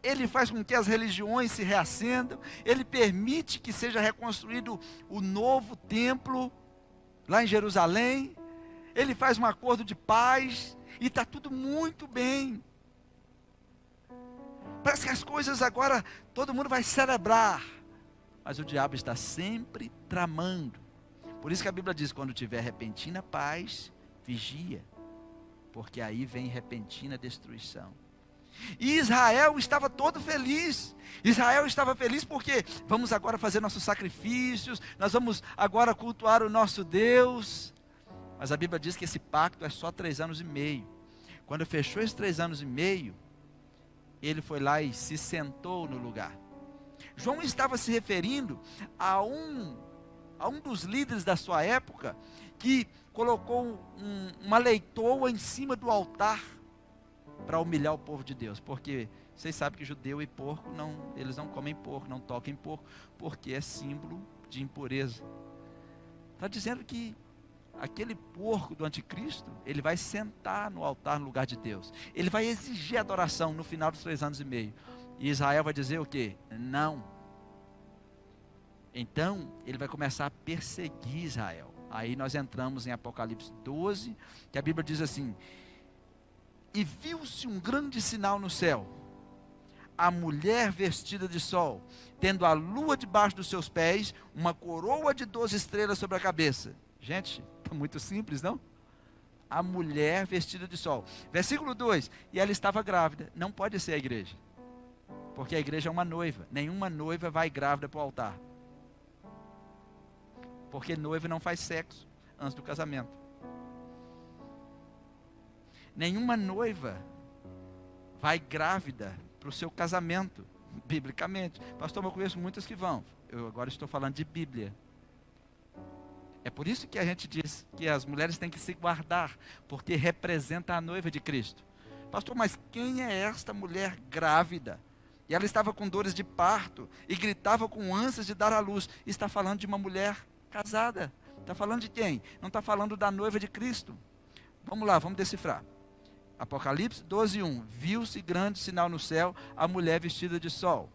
Ele faz com que as religiões se reacendam, ele permite que seja reconstruído o novo templo, lá em Jerusalém, ele faz um acordo de paz, e está tudo muito bem. Parece que as coisas agora, todo mundo vai celebrar, mas o diabo está sempre tramando. Por isso que a Bíblia diz, quando tiver repentina paz, vigia, porque aí vem repentina destruição. E Israel estava todo feliz. Israel estava feliz porque vamos agora fazer nossos sacrifícios, nós vamos agora cultuar o nosso Deus. Mas a Bíblia diz que esse pacto é só 3 anos e meio. Quando fechou esses 3 anos e meio, ele foi lá e se sentou no lugar. João estava se referindo a um dos líderes da sua época, que colocou uma leitoa em cima do altar, para humilhar o povo de Deus, porque vocês sabem que judeu e porco, eles não comem porco, não tocam em porco, porque é símbolo de impureza. Está dizendo que aquele porco do anticristo, ele vai sentar no altar no lugar de Deus, ele vai exigir adoração no final dos 3 anos e meio, e Israel vai dizer o quê? Não. Então, ele vai começar a perseguir Israel. Aí nós entramos em Apocalipse 12, que a Bíblia diz assim: e viu-se um grande sinal no céu, a mulher vestida de sol, tendo a lua debaixo dos seus pés, uma coroa de 12 estrelas sobre a cabeça. Gente, está muito simples, não? A mulher vestida de sol. Versículo 2, e ela estava grávida. Não pode ser a igreja, porque a igreja é uma noiva. Nenhuma noiva vai grávida para o altar, porque noiva não faz sexo antes do casamento. Nenhuma noiva vai grávida para o seu casamento, biblicamente. Pastor, eu conheço muitas que vão. Eu agora estou falando de Bíblia. É por isso que a gente diz que as mulheres têm que se guardar, porque representa a noiva de Cristo. Pastor, mas quem é esta mulher grávida? E ela estava com dores de parto e gritava com ânsias de dar à luz. Está falando de uma mulher casada. Está falando de quem? Não está falando da noiva de Cristo. Vamos lá, vamos decifrar. Apocalipse 12:1. Viu-se grande sinal no céu, a mulher vestida de sol,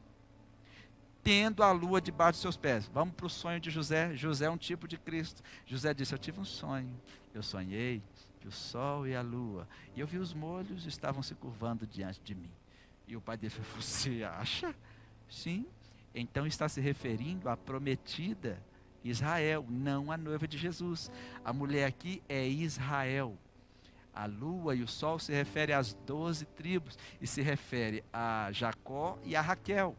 tendo a lua debaixo de seus pés. Vamos para o sonho de José. José é um tipo de Cristo. José disse: eu tive um sonho, eu sonhei que o sol e a lua, e eu vi os molhos estavam se curvando diante de mim. E o pai dele falou: você acha? Sim. Então está se referindo à prometida Israel, não a noiva de Jesus. A mulher aqui é Israel. A lua e o sol se refere às 12 tribos, e se refere a Jacó e a Raquel.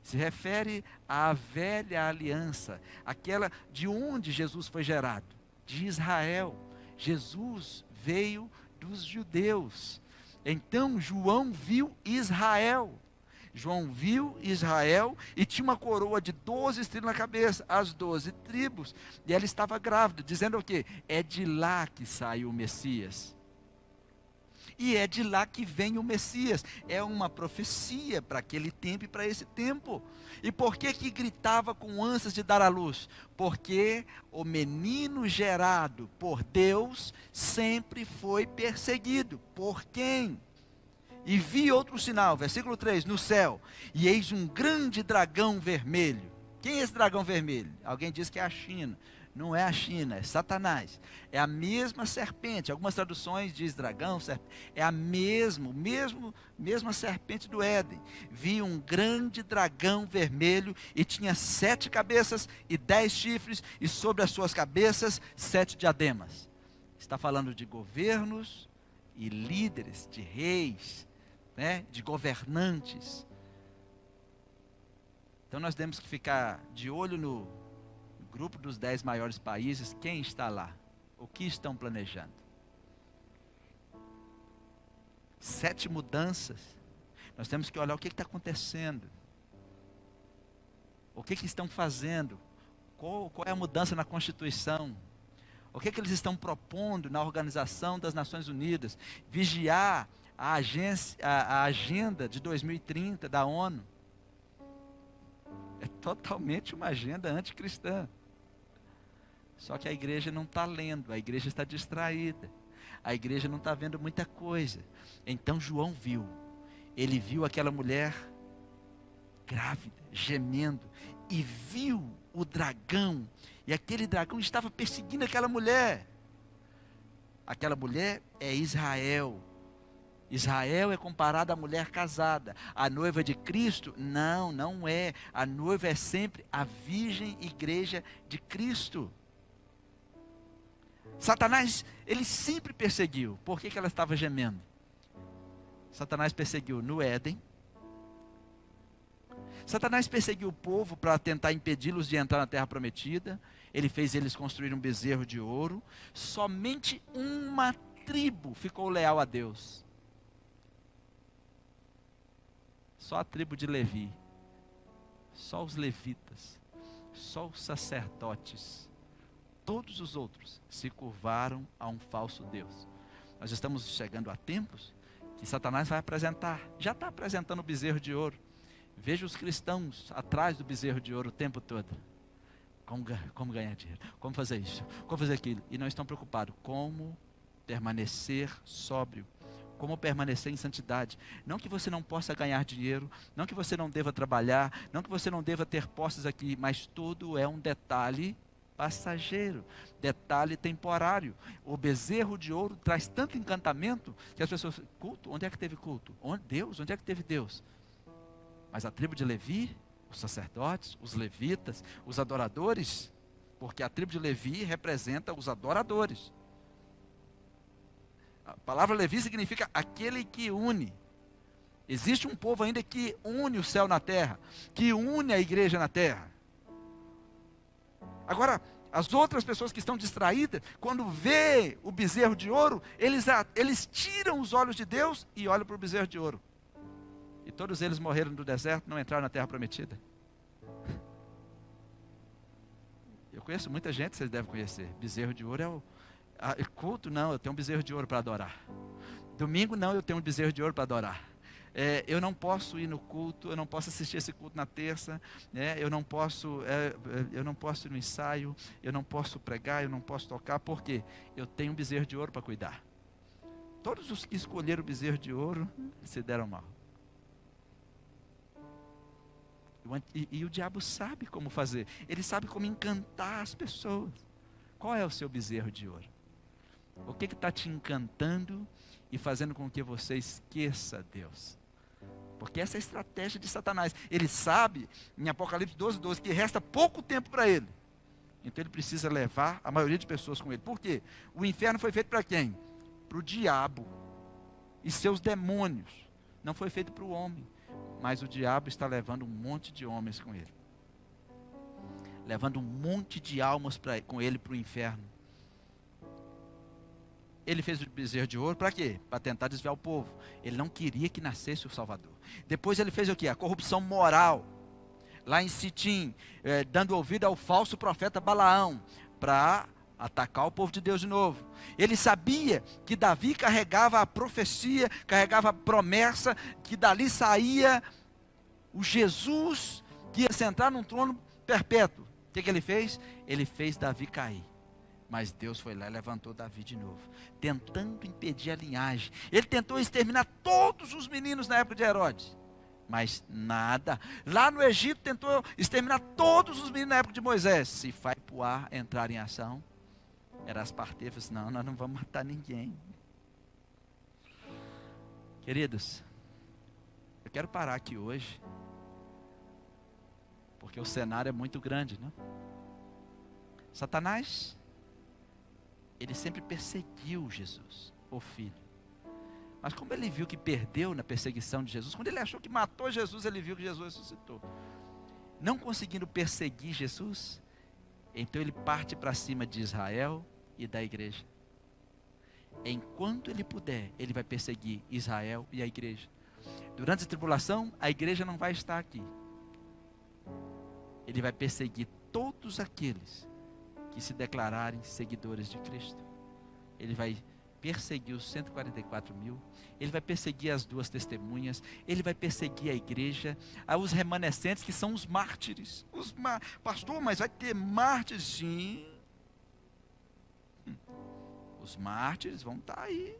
Se refere à velha aliança, aquela de onde Jesus foi gerado, de Israel. Jesus veio dos judeus. Então João viu Israel. João viu Israel e tinha uma coroa de 12 estrelas na cabeça, as 12 tribos, e ela estava grávida, dizendo o quê? É de lá que saiu o Messias. E é de lá que vem o Messias. É uma profecia para aquele tempo e para esse tempo. E por que que gritava com ânsias de dar à luz? Porque o menino gerado por Deus sempre foi perseguido. Por quem? E vi outro sinal, versículo 3, no céu. E eis um grande dragão vermelho. Quem é esse dragão vermelho? Alguém diz que é a China. Não é a China, é Satanás. É a mesma serpente. Algumas traduções diz dragão, serpente. É a mesma serpente do Éden. Vi um grande dragão vermelho e tinha 7 cabeças e 10 chifres, e sobre as suas cabeças 7 diademas. Está falando de governos e líderes, de reis, né, de governantes. Então nós temos que ficar de olho no grupo dos 10 maiores países, quem está lá, o que estão planejando. 7 mudanças, nós temos que olhar o que está acontecendo, o que estão fazendo, qual é a mudança na Constituição, o que eles estão propondo na Organização das Nações Unidas, vigiar a agenda de 2030 da ONU. É totalmente uma agenda anticristã. Só que a igreja não está lendo, a igreja está distraída, a igreja não está vendo muita coisa. Então João viu, ele viu aquela mulher grávida, gemendo, e viu o dragão, e aquele dragão estava perseguindo aquela mulher. Aquela mulher é Israel. Israel é comparada à mulher casada. A noiva de Cristo? Não, não é. A noiva é sempre a virgem igreja de Cristo. Satanás, ele sempre perseguiu. Por que ela estava gemendo? Satanás perseguiu no Éden. Satanás perseguiu o povo para tentar impedi-los de entrar na terra prometida. Ele fez eles construir um bezerro de ouro. Somente uma tribo ficou leal a Deus. Só a tribo de Levi, só os levitas, só os sacerdotes. Todos os outros se curvaram a um falso Deus. Nós estamos chegando a tempos que Satanás vai apresentar, já está apresentando o bezerro de ouro. Veja os cristãos atrás do bezerro de ouro o tempo todo. Como ganhar dinheiro, como fazer isso, como fazer aquilo. E não estão preocupados como permanecer sóbrio. Como permanecer em santidade. Não que você não possa ganhar dinheiro, não que você não deva trabalhar, não que você não deva ter posses aqui, mas tudo é um detalhe passageiro, detalhe temporário. O bezerro de ouro traz tanto encantamento que as pessoas, culto? Onde é que teve culto? Deus? Onde é que teve Deus? Mas a tribo de Levi, os sacerdotes, os levitas, os adoradores, porque a tribo de Levi representa os adoradores. A palavra Levi significa aquele que une. Existe um povo ainda que une o céu na terra, que une a igreja na terra. Agora, as outras pessoas que estão distraídas, quando vê o bezerro de ouro, eles tiram os olhos de Deus e olham para o bezerro de ouro. E todos eles morreram no deserto, não entraram na terra prometida. Eu conheço muita gente, vocês devem conhecer. Bezerro de ouro é o... culto não, eu tenho um bezerro de ouro para adorar. Domingo não, eu tenho um bezerro de ouro para adorar. Eu não posso ir no culto, eu não posso assistir esse culto na terça, eu não posso ir no ensaio, eu não posso pregar, eu não posso tocar, porque eu tenho um bezerro de ouro para cuidar. Todos os que escolheram o bezerro de ouro se deram mal. E o diabo sabe como fazer, ele sabe como encantar as pessoas. Qual é o seu bezerro de ouro? O que está te encantando e fazendo com que você esqueça Deus? Porque essa é a estratégia de Satanás. Ele sabe, em Apocalipse 12:12, que resta pouco tempo para ele. Então ele precisa levar a maioria de pessoas com ele. Por quê? O inferno foi feito para quem? Para o diabo e seus demônios. Não foi feito para o homem. Mas o diabo está levando um monte de homens com ele. Levando um monte de almas com ele para o inferno. Ele fez o bezerro de ouro para quê? Para tentar desviar o povo. Ele não queria que nascesse o Salvador. Depois ele fez o quê? A corrupção moral. Lá em Sitim, dando ouvido ao falso profeta Balaão, para atacar o povo de Deus de novo. Ele sabia que Davi carregava a profecia, carregava a promessa, que dali saía o Jesus que ia sentar num trono perpétuo. O que ele fez? Ele fez Davi cair. Mas Deus foi lá e levantou Davi de novo, tentando impedir a linhagem. Ele tentou exterminar todos os meninos na época de Herodes, mas nada. Lá no Egito tentou exterminar todos os meninos na época de Moisés. Se Fai-Puá entrar em ação, era as parteiras, não, nós não vamos matar ninguém. Queridos, eu quero parar aqui hoje, porque o cenário é muito grande, né? Satanás, ele sempre perseguiu Jesus, o Filho. Mas como ele viu que perdeu na perseguição de Jesus, quando ele achou que matou Jesus, ele viu que Jesus ressuscitou. Não conseguindo perseguir Jesus, então ele parte para cima de Israel e da igreja. Enquanto ele puder, ele vai perseguir Israel e a igreja. Durante a tribulação, a igreja não vai estar aqui. Ele vai perseguir todos aqueles que se declararem seguidores de Cristo. Ele vai perseguir os 144 mil, ele vai perseguir as 2 testemunhas, ele vai perseguir a igreja, os remanescentes que são os mártires. Pastor, mas vai ter mártires? Sim. Os mártires vão estar aí.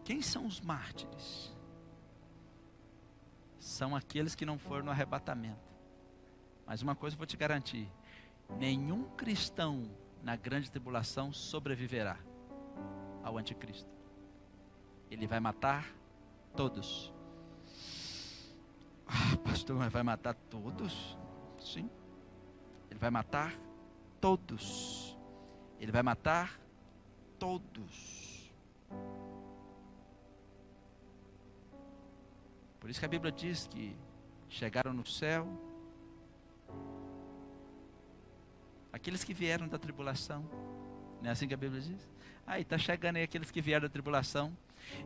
Quem são os mártires? São aqueles que não foram no arrebatamento. Mas uma coisa eu vou te garantir: nenhum cristão na grande tribulação sobreviverá ao anticristo. Ele vai matar todos. Pastor, mas vai matar todos? Sim. Ele vai matar todos. Ele vai matar todos. Por isso que a Bíblia diz que chegaram no céu aqueles que vieram da tribulação. Não é assim que a Bíblia diz? Aí está chegando aí aqueles que vieram da tribulação.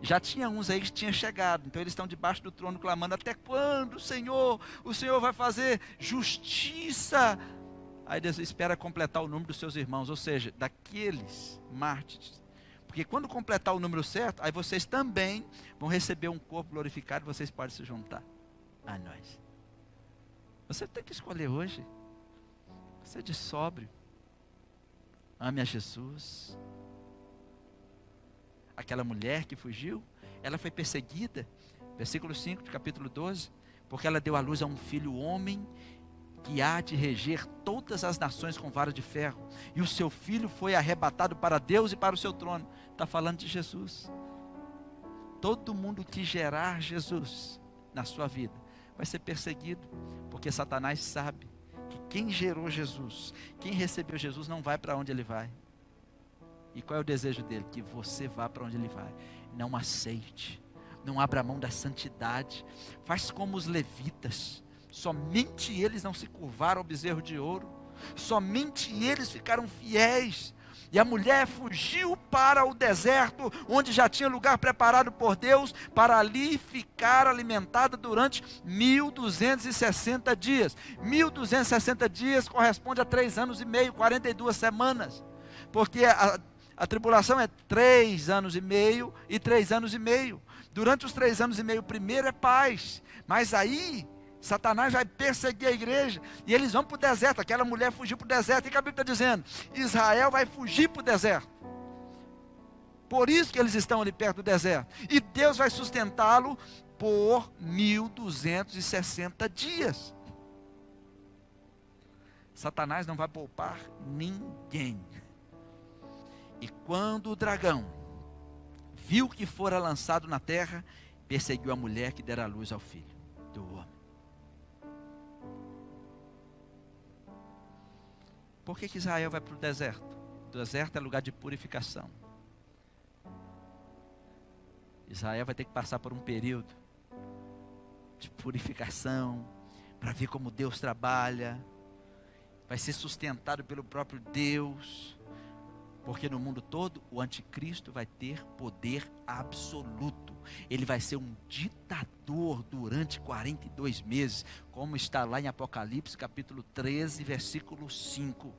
Já tinha uns aí que tinham chegado, então eles estão debaixo do trono clamando: até quando, Senhor? O Senhor vai fazer justiça? Aí Deus espera completar o número dos seus irmãos, ou seja, daqueles mártires. Porque quando completar o número certo, aí vocês também vão receber um corpo glorificado e vocês podem se juntar a nós. Você tem que escolher hoje. Seja sóbrio. Ame a Jesus. Aquela mulher que fugiu, ela foi perseguida. Versículo 5 do capítulo 12. Porque ela deu à luz a um filho homem, que há de reger todas as nações com vara de ferro. E o seu filho foi arrebatado para Deus e para o seu trono. Está falando de Jesus. Todo mundo que gerar Jesus na sua vida vai ser perseguido. Porque Satanás sabe que quem gerou Jesus, quem recebeu Jesus, não vai para onde ele vai. E qual é o desejo dele? Que você vá para onde ele vai. Não aceite. Não abra mão da santidade. Faz como os levitas. Somente eles não se curvaram ao bezerro de ouro. Somente eles ficaram fiéis. E a mulher fugiu para o deserto, onde já tinha lugar preparado por Deus, para ali ficar alimentada durante 1260 dias. 1260 dias corresponde a 3 anos e meio, 42 semanas. Porque a tribulação é 3 anos e meio e 3 anos e meio. Durante os 3 anos e meio, primeiro é paz. Mas aí Satanás vai perseguir a igreja e eles vão para o deserto. Aquela mulher fugiu para o deserto. E que a Bíblia está dizendo? Israel vai fugir para o deserto. Por isso que eles estão ali perto do deserto. E Deus vai sustentá-lo por 1260 dias. Satanás não vai poupar ninguém. E quando o dragão viu que fora lançado na terra, perseguiu a mulher que dera luz ao filho do homem. Por que Israel vai para o deserto? O deserto é lugar de purificação. Israel vai ter que passar por um período de purificação, para ver como Deus trabalha. Vai ser sustentado pelo próprio Deus. Porque no mundo todo o anticristo vai ter poder absoluto. Ele vai ser um ditador durante 42 meses, como está lá em Apocalipse capítulo 13, versículo 5.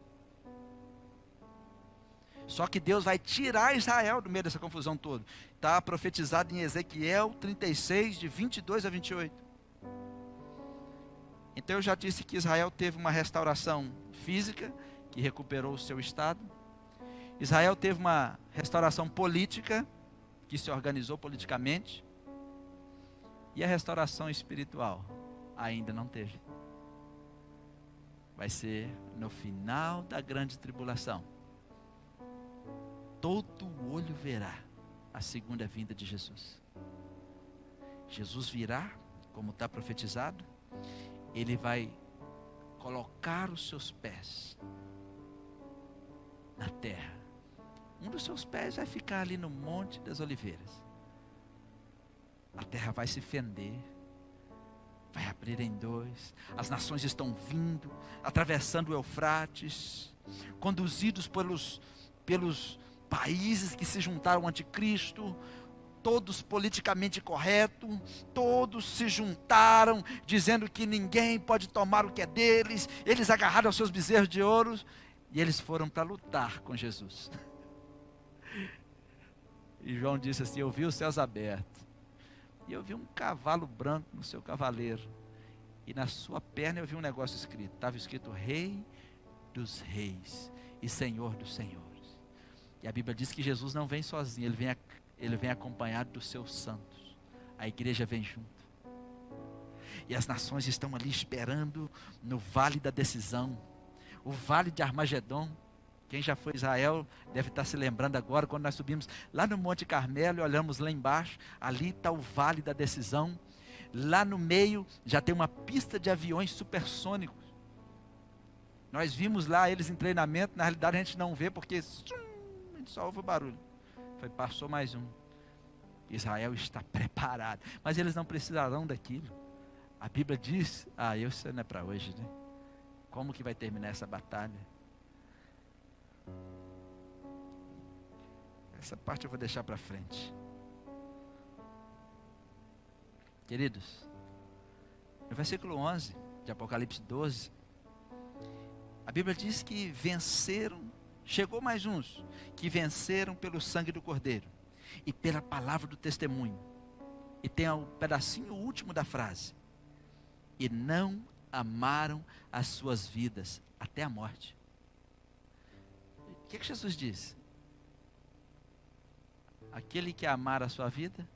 Só que Deus vai tirar Israel do meio dessa confusão toda. Está profetizado em Ezequiel 36, de 22 a 28. Então eu já disse que Israel teve uma restauração física, que recuperou o seu estado. Israel teve uma restauração política, que se organizou politicamente. E a restauração espiritual ainda não teve. Vai ser no final da grande tribulação. Todo olho verá a segunda vinda de Jesus. Jesus virá, como está profetizado. Ele vai colocar os seus pés na terra. Um dos seus pés vai ficar ali no Monte das Oliveiras. A terra vai se fender, vai abrir em dois. As nações estão vindo, atravessando o Eufrates, conduzidos pelos países que se juntaram ao anticristo, todos politicamente corretos, todos se juntaram, dizendo que ninguém pode tomar o que é deles. Eles agarraram os seus bezerros de ouro e eles foram para lutar com Jesus. E João disse assim: eu vi os céus abertos, e eu vi um cavalo branco no seu cavaleiro, e na sua perna eu vi um negócio escrito, estava escrito Rei dos Reis e Senhor dos Senhores. E a Bíblia diz que Jesus não vem sozinho, ele vem acompanhado dos seus santos. A igreja vem junto. E as nações estão ali esperando no vale da decisão, o vale de Armagedon. Quem já foi a Israel deve estar se lembrando agora, quando nós subimos lá no Monte Carmelo e olhamos lá embaixo, ali está o vale da decisão. Lá no meio já tem uma pista de aviões supersônicos. Nós vimos lá eles em treinamento, na realidade a gente não vê porque a gente só ouve o barulho. Passou mais um. Israel está preparado, mas eles não precisarão daquilo. A Bíblia diz, isso não é para hoje, né? Como que vai terminar essa batalha? Essa parte eu vou deixar para frente. Queridos, no versículo 11 de Apocalipse 12, a Bíblia diz que venceram, chegou mais uns, que venceram pelo sangue do Cordeiro e pela palavra do testemunho. E tem um pedacinho último da frase: e não amaram as suas vidas até a morte. O que Jesus diz? Aquele que amar a sua vida,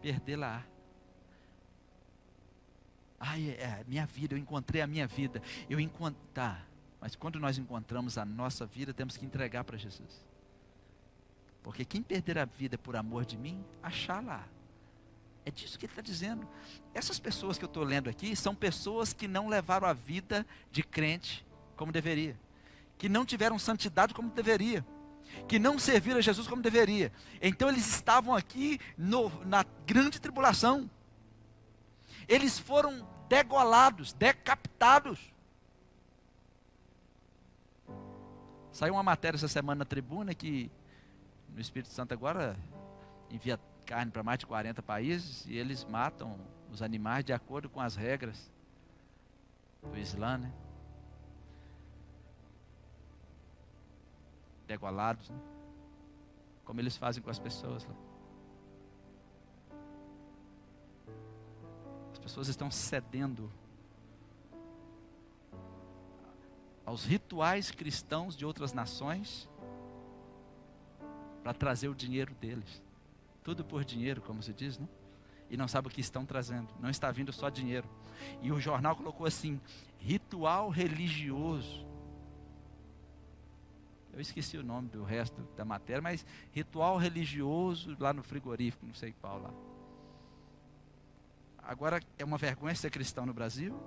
perdê-la. Minha vida, eu encontrei a minha vida. Mas quando nós encontramos a nossa vida, temos que entregar para Jesus. Porque quem perder a vida por amor de mim, achá-la. É disso que ele está dizendo. Essas pessoas que eu estou lendo aqui, são pessoas que não levaram a vida de crente como deveria. Que não tiveram santidade como deveria. Que não serviram a Jesus como deveria. Então eles estavam aqui na grande tribulação. Eles foram degolados, decapitados. Saiu uma matéria essa semana na Tribuna que no Espírito Santo agora envia carne para mais de 40 países e eles matam os animais de acordo com as regras do Islã, né? Degolados, né? Como eles fazem com as pessoas lá. As pessoas estão cedendo aos rituais cristãos de outras nações para trazer o dinheiro deles. Tudo por dinheiro, como se diz, né? E não sabe o que estão trazendo. Não está vindo só dinheiro. E o jornal colocou assim: ritual religioso. Eu esqueci o nome do resto da matéria, mas ritual religioso lá no frigorífico, não sei qual lá. Agora, é uma vergonha ser cristão no Brasil?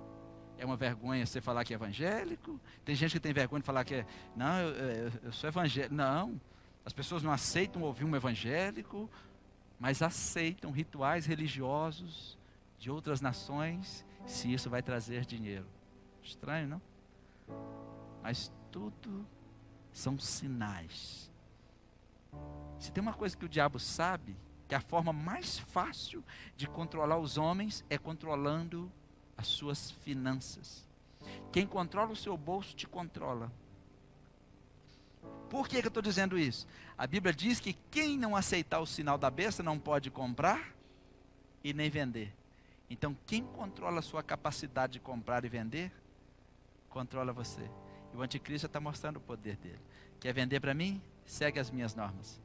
É uma vergonha você falar que é evangélico? Tem gente que tem vergonha de falar que não, eu sou evangélico. Não, as pessoas não aceitam ouvir um evangélico, mas aceitam rituais religiosos de outras nações, se isso vai trazer dinheiro. Estranho, não? Mas tudo são sinais. Se tem uma coisa que o diabo sabe, que a forma mais fácil de controlar os homens é controlando as suas finanças. Quem controla o seu bolso te controla. Por que eu estou dizendo isso? A Bíblia diz que quem não aceitar o sinal da besta não pode comprar e nem vender. Então quem controla a sua capacidade de comprar e vender, controla você. E o anticristo está mostrando o poder dele. Quer vender para mim? Segue as minhas normas.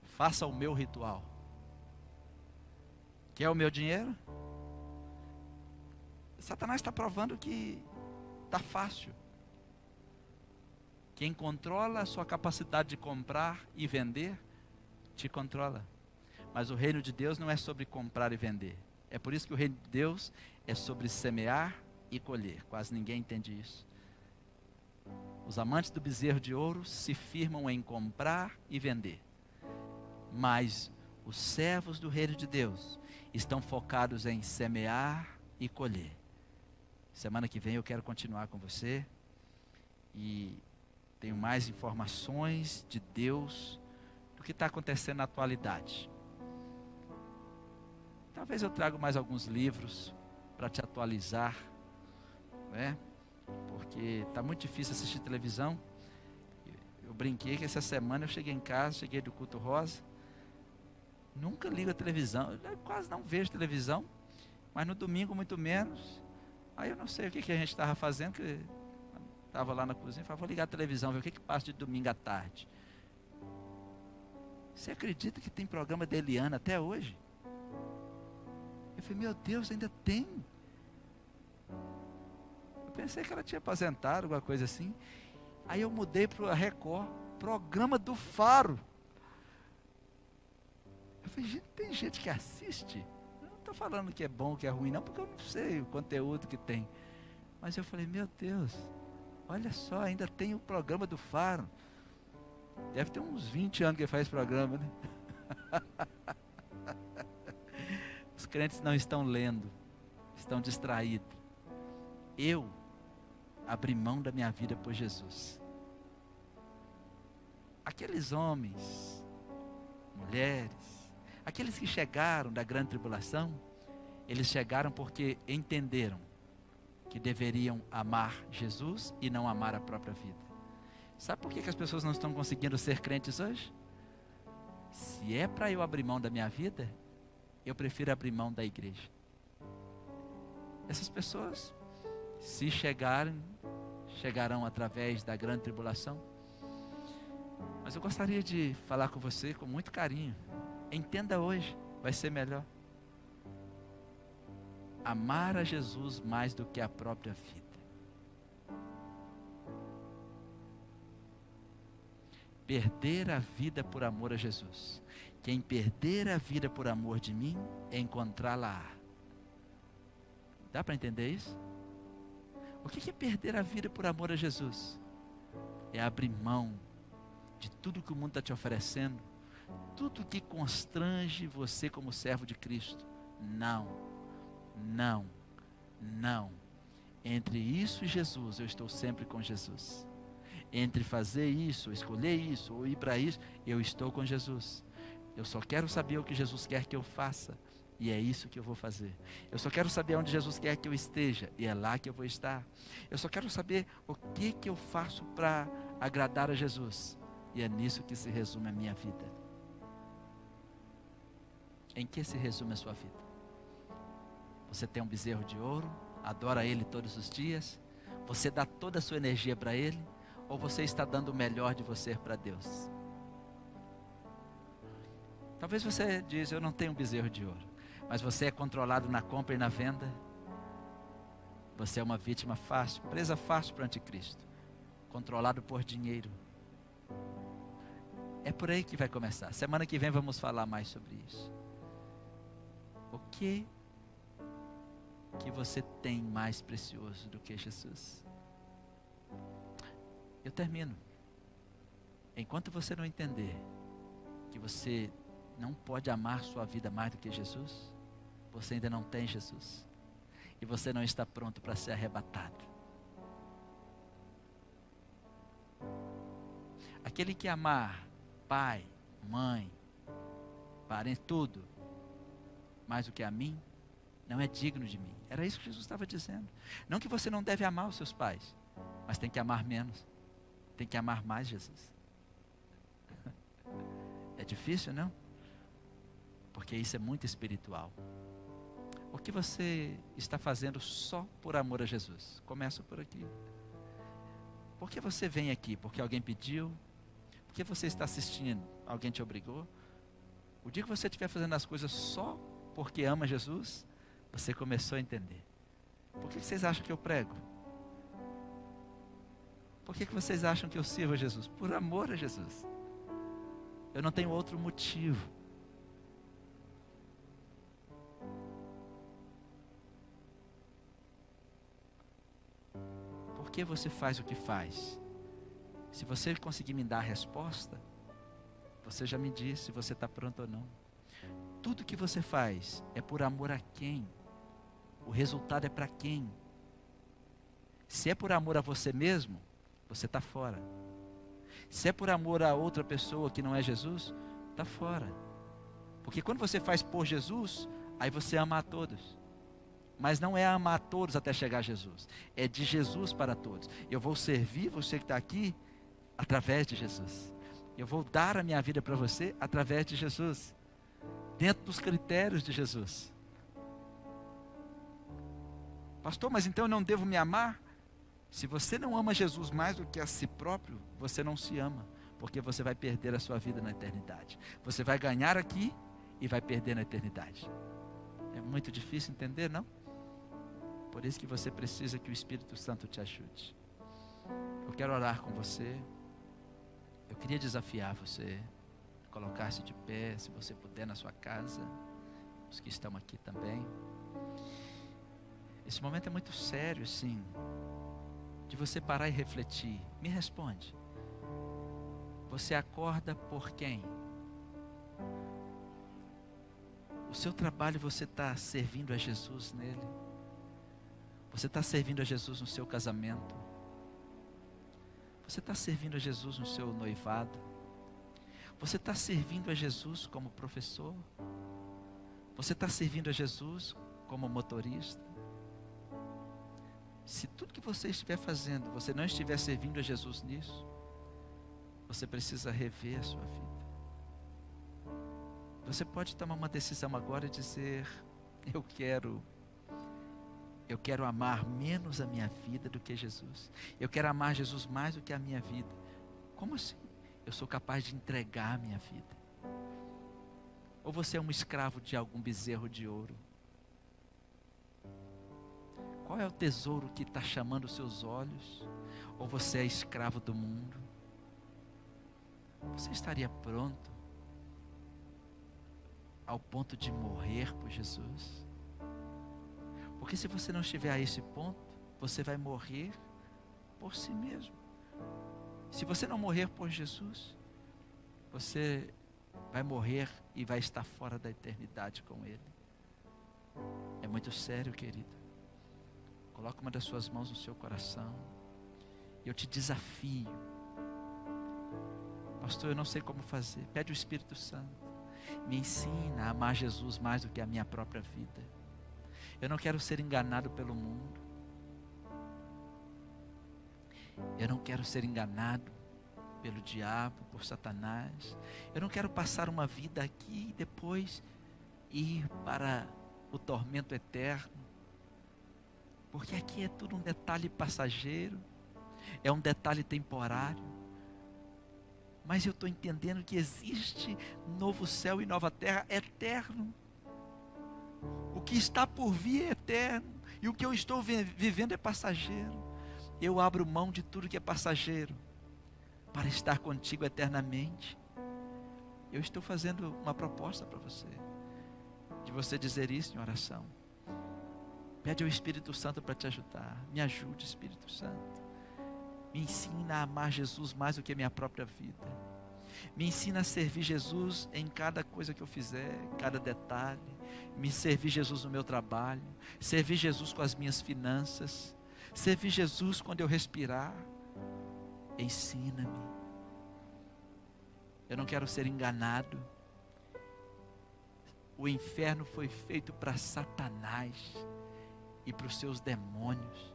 Faça o meu ritual. Quer o meu dinheiro? Satanás está provando que está fácil. Quem controla a sua capacidade de comprar e vender, te controla. Mas o reino de Deus não é sobre comprar e vender. É por isso que o reino de Deus é sobre semear e colher. Quase ninguém entende isso. Os amantes do bezerro de ouro se firmam em comprar e vender. Mas os servos do reino de Deus estão focados em semear e colher. Semana que vem eu quero continuar com você. E tenho mais informações de Deus do que está acontecendo na atualidade. Talvez eu traga mais alguns livros para te atualizar, né? Porque está muito difícil assistir televisão. Eu brinquei que essa semana eu cheguei em casa, cheguei do culto rosa, nunca ligo a televisão, eu quase não vejo televisão, mas no domingo muito menos. Aí eu não sei o que a gente estava fazendo, que estava lá na cozinha, falei, vou ligar a televisão, ver o que passa de domingo à tarde. Você acredita que tem programa da Eliana até hoje? Eu falei, meu Deus, ainda tem? Eu pensei que ela tinha aposentado, alguma coisa assim. Aí eu mudei para a Record, programa do Faro. Eu falei, gente, tem gente que assiste? Eu não estou falando que é bom, que é ruim, não, porque eu não sei o conteúdo que tem. Mas eu falei, meu Deus, olha só, ainda tem o programa do Faro. Deve ter uns 20 anos que ele faz esse programa, né? Os crentes não estão lendo, estão distraídos. Eu abri mão da minha vida por Jesus. Aqueles homens, mulheres, aqueles que chegaram da grande tribulação, eles chegaram porque entenderam que deveriam amar Jesus e não amar a própria vida. Sabe por que as pessoas não estão conseguindo ser crentes hoje? Se é para eu abrir mão da minha vida, eu prefiro abrir mão da igreja. Essas pessoas, se chegarem, chegarão através da grande tribulação. Mas eu gostaria de falar com você com muito carinho. Entenda hoje, vai ser melhor. Amar a Jesus mais do que a própria vida. Perder a vida por amor a Jesus. Quem perder a vida por amor de mim, encontrá-la. Dá para entender isso? O que é perder a vida por amor a Jesus? É abrir mão de tudo que o mundo está te oferecendo, tudo que constrange você como servo de Cristo. Não, não, não. Entre isso e Jesus, eu estou sempre com Jesus. Entre fazer isso, escolher isso, ou ir para isso, eu estou com Jesus. Eu só quero saber o que Jesus quer que eu faça, e é isso que eu vou fazer. Eu só quero saber onde Jesus quer que eu esteja, e é lá que eu vou estar. Eu só quero saber o que eu faço para agradar a Jesus, e é nisso que se resume a minha vida. Em que se resume a sua vida? Você tem um bezerro de ouro, adora ele todos os dias, você dá toda a sua energia para ele, ou você está dando o melhor de você para Deus? Talvez você diz, eu não tenho um bezerro de ouro, mas você é controlado na compra e na venda. Você é uma vítima fácil, presa fácil para o anticristo, controlado por dinheiro. É por aí que vai começar. Semana que vem vamos falar mais sobre isso. O que você tem mais precioso do que Jesus? Eu termino. Enquanto você não entender que você não pode amar sua vida mais do que Jesus, você ainda não tem Jesus. E você não está pronto para ser arrebatado. Aquele que amar pai, mãe, parente, tudo, mais do que a mim, não é digno de mim. Era isso que Jesus estava dizendo. Não que você não deve amar os seus pais, mas tem que amar menos. Tem que amar mais Jesus. É difícil, não? Porque isso é muito espiritual. O que você está fazendo só por amor a Jesus? Começa por aqui. Por que você vem aqui? Porque alguém pediu? Por que você está assistindo? Alguém te obrigou? O dia que você estiver fazendo as coisas só porque ama Jesus, você começou a entender. Por que vocês acham que eu prego? Por que vocês acham que eu sirvo a Jesus? Por amor a Jesus. Eu não tenho outro motivo. Por que você faz o que faz? Se você conseguir me dar a resposta, você já me disse se você está pronto ou não. Tudo que você faz é por amor a quem? O resultado é para quem? Se é por amor a você mesmo, você está fora. Se é por amor a outra pessoa que não é Jesus, está fora. Porque quando você faz por Jesus, aí você ama a todos. Mas não é amar a todos até chegar a Jesus. É de Jesus para todos. Eu vou servir você que está aqui através de Jesus. Eu vou dar a minha vida para você através de Jesus. Dentro dos critérios de Jesus. Pastor, mas então eu não devo me amar? Se você não ama Jesus mais do que a si próprio, você não se ama. Porque você vai perder a sua vida na eternidade. Você vai ganhar aqui e vai perder na eternidade. É muito difícil entender, não? Por isso que você precisa que o Espírito Santo te ajude. Eu quero orar com você. Eu queria desafiar você a colocar-se de pé, se você puder, na sua casa. Os que estão aqui também. Esse momento é muito sério, sim. De você parar e refletir. Me responde. Você acorda por quem? O seu trabalho, você está servindo a Jesus nele? Você está servindo a Jesus no seu casamento? Você está servindo a Jesus no seu noivado? Você está servindo a Jesus como professor? Você está servindo a Jesus como motorista? Se tudo que você estiver fazendo, você não estiver servindo a Jesus nisso, você precisa rever a sua vida. Você pode tomar uma decisão agora e dizer: eu quero amar menos a minha vida do que Jesus. Eu quero amar Jesus mais do que a minha vida. Como assim? Eu sou capaz de entregar a minha vida. Ou você é um escravo de algum bezerro de ouro? Qual é o tesouro que está chamando os seus olhos? Ou você é escravo do mundo? Você estaria pronto ao ponto de morrer por Jesus? Porque se você não estiver a esse ponto, você vai morrer por si mesmo. Se você não morrer por Jesus, você vai morrer e vai estar fora da eternidade com Ele. É muito sério, querido. Coloque uma das suas mãos no seu coração. Eu te desafio. Pastor, eu não sei como fazer. Pede o Espírito Santo. Me ensina a amar Jesus mais do que a minha própria vida. Eu não quero ser enganado pelo mundo. Eu não quero ser enganado pelo diabo, por Satanás. Eu não quero passar uma vida aqui e depois ir para o tormento eterno. Porque aqui é tudo um detalhe passageiro. É um detalhe temporário. Mas eu estou entendendo que existe novo céu e nova terra eterno. O que está por vir é eterno. E o que eu estou vivendo é passageiro. Eu abro mão de tudo que é passageiro para estar contigo eternamente. Eu estou fazendo uma proposta para você, de você dizer isso em oração. Pede ao Espírito Santo para te ajudar. Me ajude, Espírito Santo. Me ensina a amar Jesus mais do que a minha própria vida. Me ensina a servir Jesus em cada coisa que eu fizer, em cada detalhe. Me servir Jesus no meu trabalho. Servir Jesus com as minhas finanças. Servir Jesus quando eu respirar. Ensina-me. Eu não quero ser enganado. O inferno foi feito para Satanás e para os seus demônios.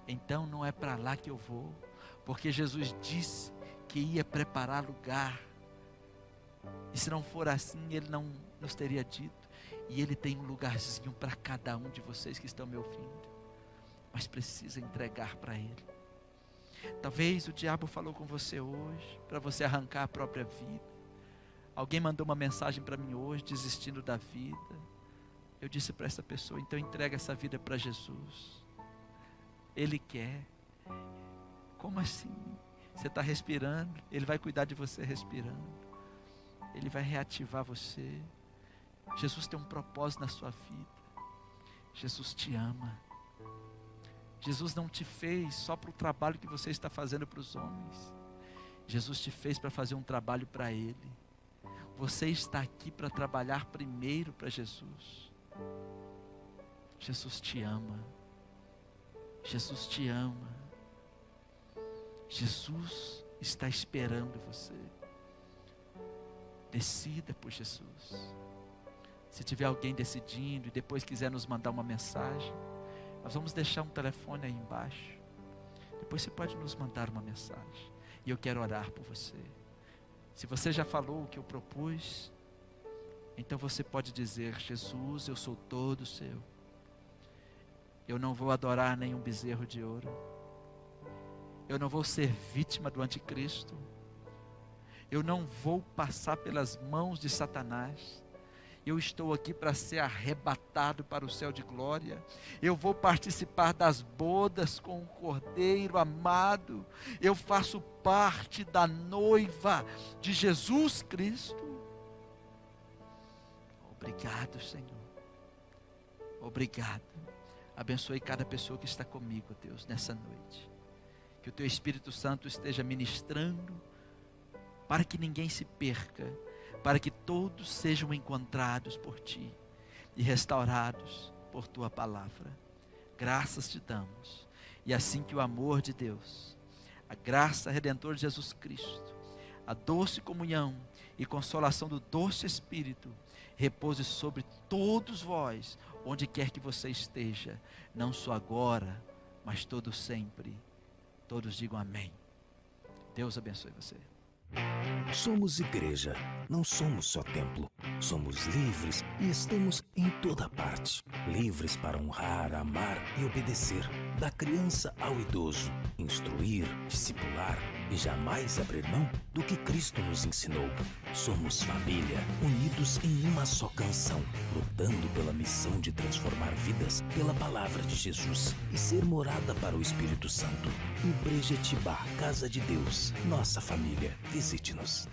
Então não é para lá que eu vou, porque Jesus disse que ia preparar lugar. E se não for assim, Ele não nos teria dito. E Ele tem um lugarzinho para cada um de vocês que estão me ouvindo. Mas precisa entregar para Ele. Talvez o diabo falou com você hoje, para você arrancar a própria vida. Alguém mandou uma mensagem para mim hoje, desistindo da vida. Eu disse para essa pessoa, então entrega essa vida para Jesus. Ele quer. Como assim? Você está respirando, Ele vai cuidar de você respirando. Ele vai reativar você. Jesus tem um propósito na sua vida. Jesus te ama. Jesus não te fez só para o trabalho que você está fazendo para os homens. Jesus te fez para fazer um trabalho para Ele. Você está aqui para trabalhar primeiro para Jesus. Jesus te ama. Jesus te ama. Jesus está esperando você. Decida por Jesus. Se tiver alguém decidindo e depois quiser nos mandar uma mensagem, nós vamos deixar um telefone aí embaixo. Depois você pode nos mandar uma mensagem. E eu quero orar por você. Se você já falou o que eu propus, então você pode dizer: Jesus, eu sou todo seu. Eu não vou adorar nenhum bezerro de ouro. Eu não vou ser vítima do anticristo. Eu não vou passar pelas mãos de Satanás. Eu estou aqui para ser arrebatado para o céu de glória. Eu vou participar das bodas com o Cordeiro amado. Eu faço parte da noiva de Jesus Cristo. Obrigado, Senhor. Obrigado. Abençoe cada pessoa que está comigo, Deus, nessa noite. Que o Teu Espírito Santo esteja ministrando, para que ninguém se perca, para que todos sejam encontrados por Ti e restaurados por Tua palavra. Graças Te damos. E assim que o amor de Deus, a graça redentora de Jesus Cristo, a doce comunhão e consolação do doce Espírito repouse sobre todos vós, onde quer que você esteja, não só agora, mas todo sempre. Todos digam amém. Deus abençoe você. Somos igreja, não somos só templo. Somos livres e estamos em toda parte. Livres para honrar, amar e obedecer. Da criança ao idoso, instruir, discipular e jamais abrir mão do que Cristo nos ensinou. Somos família, unidos em uma só canção, lutando pela missão de transformar vidas pela palavra de Jesus e ser morada para o Espírito Santo. Igreja Tibá, Casa de Deus, nossa família. Visite-nos.